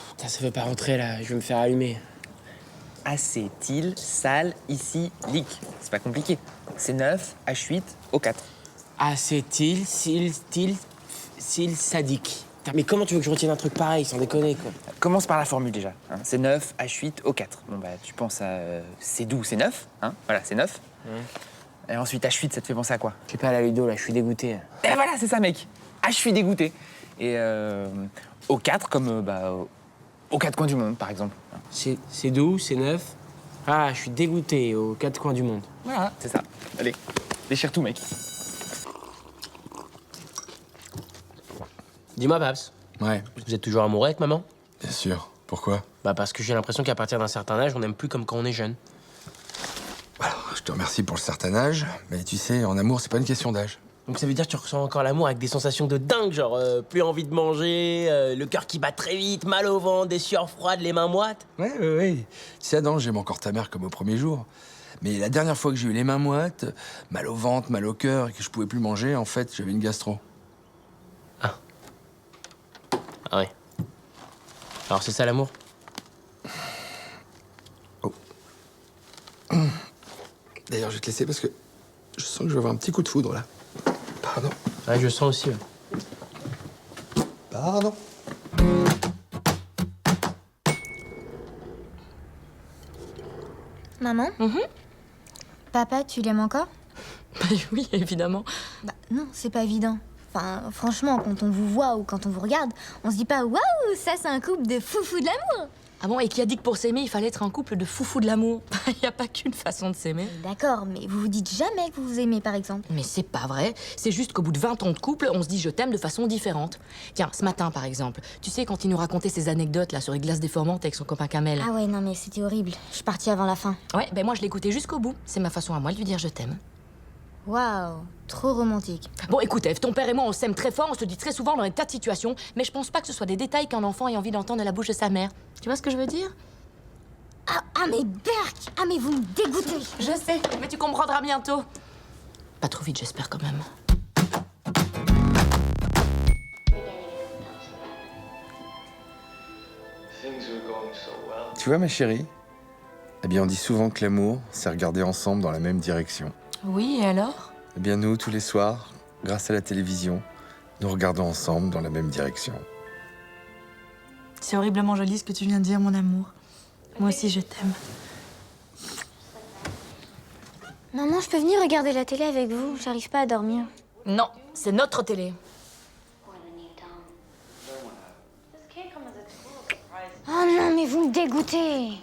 Putain, ça veut pas rentrer, là. Je vais me faire allumer. Acétylsalicylique. C'est pas compliqué. C'est 9 H8 O4. Acétylsalicylique. Mais comment tu veux que je retienne un truc pareil, sans déconner, quoi? Commence par la formule déjà. Hein. C'est 9 H8 O4. Bon bah tu penses à c'est doux, c'est 9. Hein. Voilà, c'est 9. Et ensuite H8, ça te fait penser à quoi? Je sais pas, la Ludo, là, je suis dégoûté. Et voilà, c'est ça, mec. Ah, je suis dégoûté. Et O4 comme aux quatre coins du monde, par exemple. C'est doux, c'est 9. Ah, je suis dégoûté aux quatre coins du monde. Voilà, c'est ça. Allez, déchire tout, mec. Dis-moi, Babs. Ouais. Vous êtes toujours amoureux avec maman? Bien sûr. Pourquoi? Bah parce que j'ai l'impression qu'à partir d'un certain âge, on n'aime plus comme quand on est jeune. Alors, je te remercie pour le certain âge, mais tu sais, en amour, c'est pas une question d'âge. Donc ça veut dire que tu ressens encore l'amour avec des sensations de dingue, genre plus envie de manger, le cœur qui bat très vite, mal au ventre, des sueurs froides, les mains moites? Ouais. Tu sais, Adam, j'aime encore ta mère comme au premier jour. Mais la dernière fois que j'ai eu les mains moites, mal au ventre, mal au cœur, et que je pouvais plus manger, en fait, j'avais une gastro. Ah ouais. Alors c'est ça l'amour? Oh. D'ailleurs, je vais te laisser parce que je sens que je vais avoir un petit coup de foudre, là. Pardon. Ouais, je sens aussi. Ouais. Pardon. Maman? Papa, tu l'aimes encore? Bah oui, évidemment. Bah non, c'est pas évident. Enfin, franchement, quand on vous voit ou quand on vous regarde, on se dit pas « Waouh, ça c'est un couple de foufous de l'amour !» Ah bon, et qui a dit que pour s'aimer, il fallait être un couple de foufous de l'amour? Il n'y a pas qu'une façon de s'aimer. D'accord, mais vous vous dites jamais que vous vous aimez, par exemple. Mais c'est pas vrai. C'est juste qu'au bout de 20 ans de couple, on se dit « je t'aime » de façon différente. Tiens, ce matin, par exemple, tu sais, quand il nous racontait ses anecdotes là sur les glaces déformantes avec son copain Kamel. Ah ouais, non mais c'était horrible. Je suis partie avant la fin. Ouais, ben moi je l'écoutais jusqu'au bout. C'est ma façon à moi de lui dire « je t'aime ». Waouh, trop romantique. Bon, écoute, Eve, ton père et moi, on s'aime très fort, on se dit très souvent dans des tas de situations, mais je pense pas que ce soit des détails qu'un enfant ait envie d'entendre de la bouche de sa mère. Tu vois ce que je veux dire? Ah mais Berk! Ah mais vous me dégoûtez! Je sais, mais tu comprendras bientôt. Pas trop vite, j'espère quand même. Tu vois, ma chérie? Eh bien, on dit souvent que l'amour, c'est regarder ensemble dans la même direction. Oui, et alors? Eh bien, nous, tous les soirs, grâce à la télévision, nous regardons ensemble dans la même direction. C'est horriblement joli ce que tu viens de dire, mon amour. Moi aussi, je t'aime. Maman, je peux venir regarder la télé avec vous? J'arrive pas à dormir. Non, c'est notre télé. Oh non, mais vous me dégoûtez!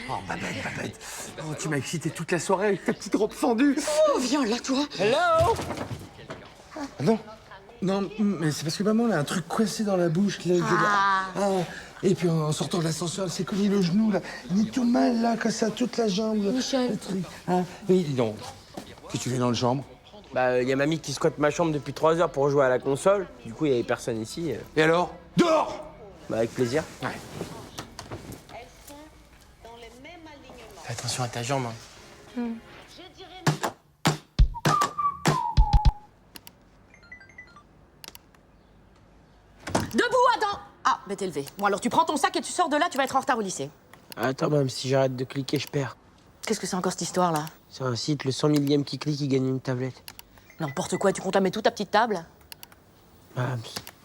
Oh, Babette. Oh, tu m'as excité toute la soirée avec ta petite robe fendue. Oh, viens là, toi. Hello? Non, mais c'est parce que maman, elle a un truc coincé dans la bouche. Là, et puis en sortant de l'ascenseur, elle s'est cogné le genou, là. Il est tout mal, là, comme ça, toute la jambe. Michel. Le truc. Oui, dis donc. Qu'est-ce que tu fais dans le chambre? Bah, y a mamie qui squatte ma chambre depuis 3 heures pour jouer à la console. Du coup, y avait personne ici. Et alors? Dehors! Bah, avec plaisir. Ouais. Fais attention à ta jambe. Hein. Debout, Adam! Ah, mais t'es levé. Bon, alors tu prends ton sac et tu sors de là, tu vas être en retard au lycée. Attends, même si j'arrête de cliquer, je perds. Qu'est-ce que c'est encore cette histoire-là? C'est un site, le 100 millième qui clique, il gagne une tablette. N'importe quoi, tu comptes à mettre toute ta petite table? Mams,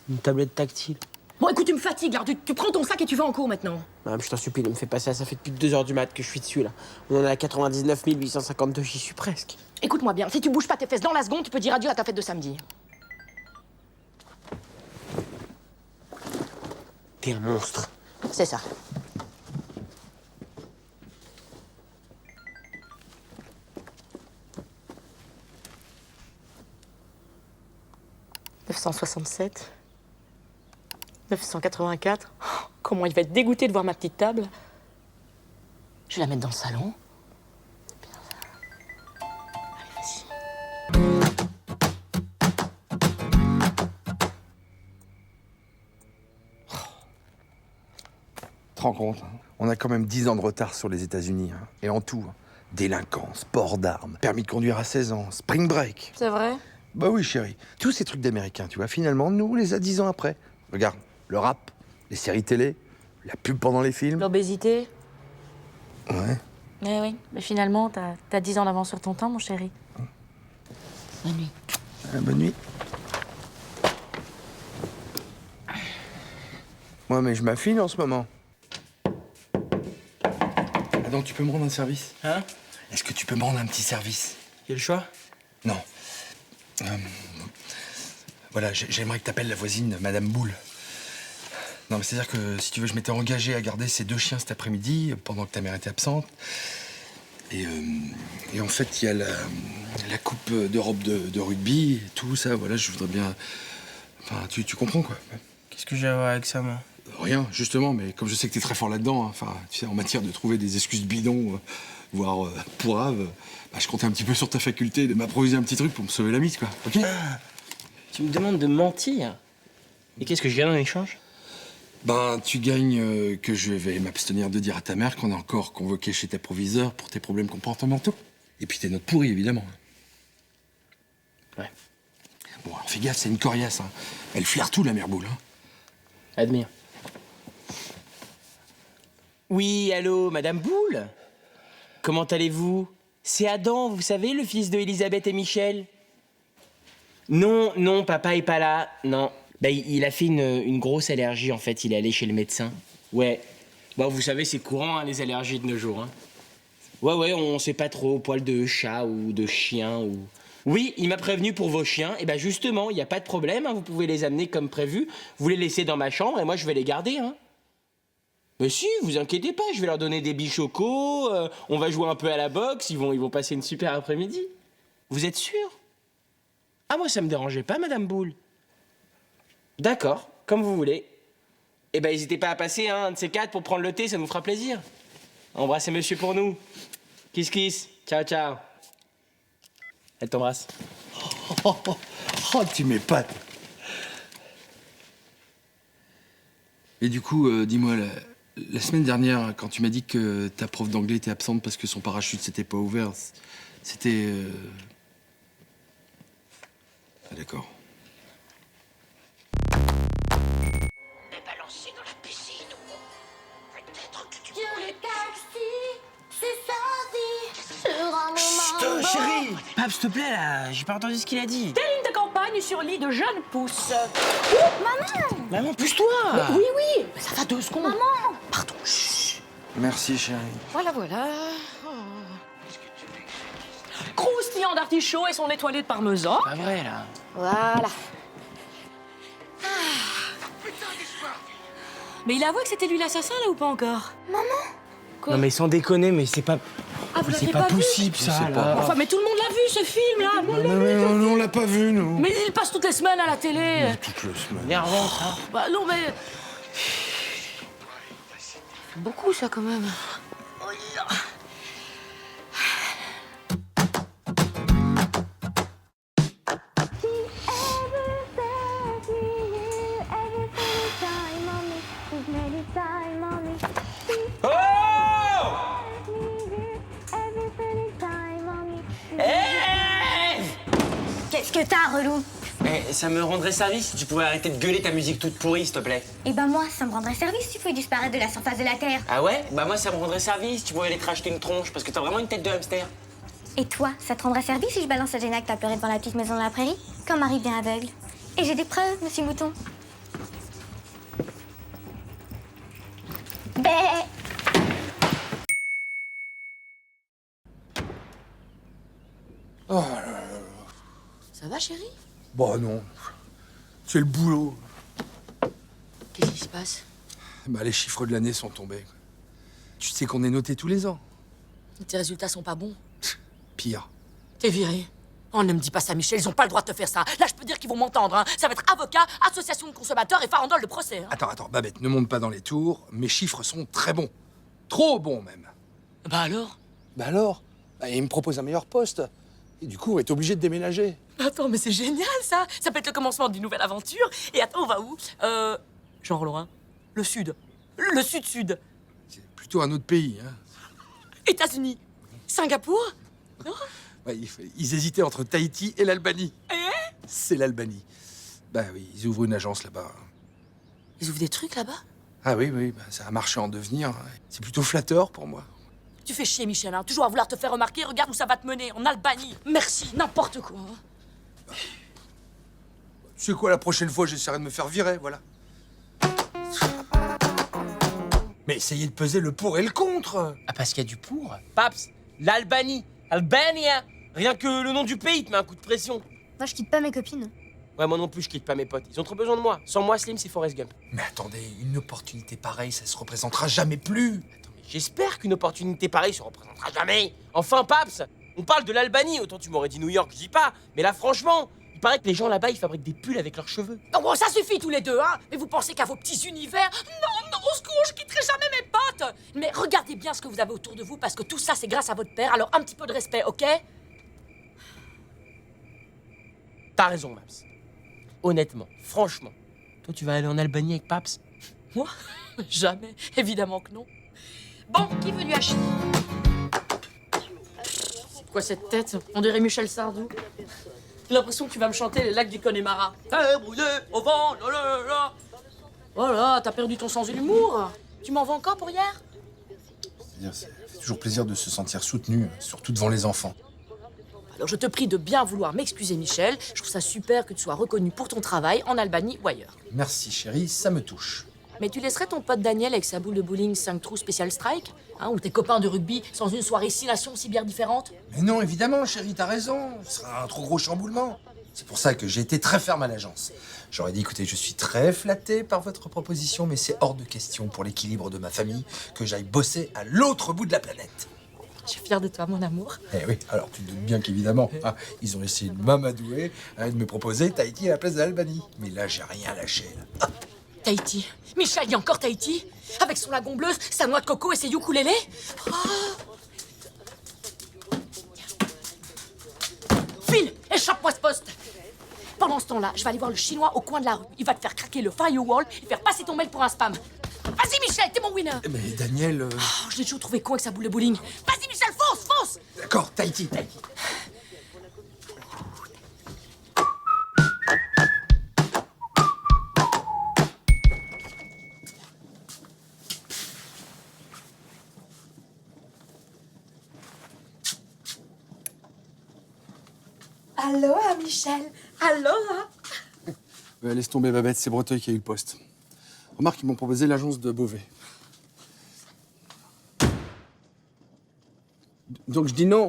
une tablette tactile. Bon, écoute, tu me fatigues, là. Tu prends ton sac et tu vas en cours maintenant. Mams, je t'en supplie, ne me fais pas ça. Ça fait depuis 2 h du mat que je suis dessus, là. On en est à 99 852, j'y suis presque. Écoute-moi bien, si tu bouges pas tes fesses dans la seconde, tu peux dire adieu à ta fête de samedi. T'es un monstre. C'est ça. « 967 984 oh, comment il va être dégoûté de voir ma petite table. Je vais la mettre dans le salon. Allez, vas-y. Tu te rends compte, hein, on a quand même 10 ans de retard sur les États-Unis. Hein, et en tout, hein, délinquance, port d'armes, permis de conduire à 16 ans, spring break. C'est vrai? Bah oui, chérie. Tous ces trucs d'Américains, tu vois, finalement, nous, on les a 10 ans après. Regarde, le rap, les séries télé, la pub pendant les films. L'obésité? Ouais. Eh oui, mais finalement, t'as 10 ans d'avance sur ton temps, mon chéri. Bonne nuit. Bonne nuit. Moi, mais je m'affine en ce moment. Ah donc, tu peux me rendre un service? Hein? Est-ce que tu peux me rendre un petit service? Quel choix? Non. Voilà, j'aimerais que t'appelles la voisine, Madame Boule. Non, mais c'est-à-dire que, si tu veux, je m'étais engagé à garder ces 2 chiens cet après-midi, pendant que ta mère était absente. Et en fait, il y a la coupe d'Europe de rugby, et tout ça, voilà, je voudrais bien... Enfin, tu comprends, quoi. Qu'est-ce que j'ai à voir avec ça, moi? Rien, justement, mais comme je sais que t'es très fort là-dedans, hein, enfin, tu sais, en matière de trouver des excuses bidons, voire pourraves, bah, je comptais un petit peu sur ta faculté de m'improviser un petit truc pour me sauver la mise, quoi, ok? Tu me demandes de mentir? Et qu'est-ce que je gagne en échange? Ben, tu gagnes que je vais m'abstenir de dire à ta mère qu'on a encore convoqué chez ta proviseure pour tes problèmes comportementaux. Et puis tes notes pourries, évidemment. Ouais. Bon, alors fais gaffe, c'est une coriace, hein. Elle flaire tout, la mère Boule, hein. Admire. Oui, allô, Madame Boule? Comment allez-vous? C'est Adam, vous savez, le fils de Elisabeth et Michel? Non, non, papa est pas là, non. Bah, il a fait une grosse allergie, en fait, il est allé chez le médecin. Ouais. Bon, vous savez, c'est courant, hein, les allergies de nos jours, hein. Ouais, on sait pas trop, poil de chat ou de chien ou... Oui, il m'a prévenu pour vos chiens, et ben justement, il n'y a pas de problème, hein, vous pouvez les amener comme prévu, vous les laissez dans ma chambre, et moi je vais les garder, hein. Mais si, vous inquiétez pas, je vais leur donner des bichocos, on va jouer un peu à la boxe, ils vont passer une super après-midi. Vous êtes sûr? Ah, moi ça me dérangeait pas, Madame Boule. D'accord, comme vous voulez. Eh ben n'hésitez pas à passer, hein, un de ces 4 pour prendre le thé, ça nous fera plaisir. Embrassez monsieur pour nous. Kiss kiss, ciao ciao. Elle t'embrasse. Oh, tu m'épates. Et du coup, dis-moi, la semaine dernière, quand tu m'as dit que ta prof d'anglais était absente parce que son parachute s'était pas ouvert, c'était... Ah, d'accord. Mais balancé dans la piscine. Peut-être que tu... Le taxi, c'est sa vie. Sur un moment... Chut, chérie! Pape, s'il te plaît, là, j'ai pas entendu ce qu'il a dit. Des lignes de campagne sur lit de jeunes pousses. Maman! Maman, pousse-toi! Oui, mais ça va 2 secondes. Maman! Pardon, chut. Merci, chérie. Voilà. Croustillant d'artichaut et son étoilé de parmesan. Pas vrai, là. Voilà. Mais il a avoué que c'était lui l'assassin, là, ou pas encore? Maman! Non, mais sans déconner, mais c'est pas... Ah, vous c'est l'aviez pas pas vu? possible, Je ça, sais là. pas. Enfin, mais tout le monde l'a vu, ce film, là. On l'a pas vu, nous. Mais il passe toutes les semaines à la télé. Toutes les semaines. Nervant, ça. Bah non, mais... Beaucoup, ça, quand même. Qu'est-ce que t'as, relou? Eh, ça me rendrait service si tu pouvais arrêter de gueuler ta musique toute pourrie, s'il te plaît. Eh ben moi, ça me rendrait service si tu pouvais disparaître de la surface de la Terre. Ah ouais? Bah moi, ça me rendrait service si tu pouvais aller te racheter une tronche, parce que t'as vraiment une tête de hamster. Et toi, ça te rendrait service si je balance la Jenna que t'as pleuré devant la petite maison dans la prairie? Comme Marie bien aveugle. Et j'ai des preuves, monsieur Mouton. Bé. Oh là là. Ça va, chérie? Bah non. C'est le boulot. Qu'est-ce qui se passe? Bah les chiffres de l'année sont tombés. Tu sais qu'on est noté tous les ans. Tes résultats sont pas bons. Pire. T'es viré. Oh, ne me dis pas ça, Michel, ils ont pas le droit de te faire ça. Là, je peux dire qu'ils vont m'entendre, hein. Ça va être avocat, association de consommateurs et farandole de procès, hein. Attends, Babette, ne monte pas dans les tours. Mes chiffres sont très bons. Trop bons, même. Bah alors? Bah, il me propose un meilleur poste. Et du coup, on est obligé de déménager. Attends, mais c'est génial, ça. Ça peut être le commencement d'une nouvelle aventure. Et attends, on va où? Genre loin. Le sud. Le sud-sud. C'est plutôt un autre pays, hein. États-Unis. Singapour? Non? Ouais, ils hésitaient entre Tahiti et l'Albanie. C'est l'Albanie. Bah oui, ils ouvrent une agence là-bas. Ils ouvrent des trucs là-bas? Ah oui, bah, c'est un marché en devenir. C'est plutôt flatteur pour moi. Tu fais chier, Michel, hein. Toujours à vouloir te faire remarquer. Regarde où ça va te mener, en Albanie. Merci, n'importe quoi. Hein. Tu sais quoi, la prochaine fois, j'essaierai de me faire virer, voilà. Mais essayez de peser le pour et le contre. Ah, parce qu'il y a du pour? Paps, l'Albanie. Albania. Rien que le nom du pays te met un coup de pression. Moi, je quitte pas mes copines. Ouais, moi non plus, je quitte pas mes potes. Ils ont trop besoin de moi. Sans moi, Slim, c'est Forrest Gump. Mais attendez, une opportunité pareille, ça se représentera jamais plus. Attends, mais j'espère qu'une opportunité pareille se représentera jamais. Enfin, Paps, on parle de l'Albanie. Autant tu m'aurais dit New York, je dis pas. Mais là, franchement, il paraît que les gens là-bas, ils fabriquent des pulls avec leurs cheveux. Oh, bon, ça suffit tous les deux, hein. Mais vous pensez qu'à vos petits univers... Non, au secours, je quitterai jamais mes potes. Mais regardez bien ce que vous avez autour de vous, parce que tout ça, c'est grâce à votre père. Alors, un petit peu de respect, ok? T'as raison, Paps. Honnêtement, franchement, toi, tu vas aller en Albanie avec Paps? Moi? Jamais. Évidemment que non. Bon, qui veut lui acheter? C'est quoi cette tête? On dirait Michel Sardou. J'ai l'impression que tu vas me chanter les lacs du Connemara. Brûlé au vent, la la la. Voilà, t'as perdu ton sens de l'humour. Tu m'en veux encore pour hier? C'est-à-dire, ça fait toujours plaisir de se sentir soutenu, surtout devant les enfants. Alors je te prie de bien vouloir m'excuser, Michel. Je trouve ça super que tu sois reconnu pour ton travail en Albanie ou ailleurs. Merci, chérie, ça me touche. Mais tu laisserais ton pote Daniel avec sa boule de bowling 5 trous spécial strike, hein, ou tes copains de rugby sans une soirée 6 nations, 6 bières différentes? Mais non, évidemment, chérie, t'as raison. Ce sera un trop gros chamboulement. C'est pour ça que j'ai été très ferme à l'agence. J'aurais dit, écoutez, je suis très flatté par votre proposition, mais c'est hors de question pour l'équilibre de ma famille que j'aille bosser à l'autre bout de la planète. Je suis fière de toi, mon amour. Eh oui, alors tu te doutes bien qu'évidemment, hein, ils ont essayé de m'amadouer, hein, de me proposer Tahiti à la place de l'Albanie. Mais là, j'ai rien lâché. Là. Tahiti. Michel, il y a encore Tahiti? Avec son lagon bleu, sa noix de coco et ses ukulélés? Oh. Phil, échappe-moi ce poste. Pendant ce temps-là, je vais aller voir le chinois au coin de la rue. Il va te faire craquer le firewall et faire passer ton mail pour un spam. Vas-y, Michel, t'es mon winner. Mais Daniel... Oh, je l'ai toujours trouvé con avec sa boule de bowling. Vas-y, Michel, fonce. D'accord, Tahiti. Aloha, Michel. Aloha. Ouais, laisse tomber, Babette, c'est Breteuil qui a eu le poste. Remarque, ils m'ont proposé l'agence de Beauvais. Donc je dis non.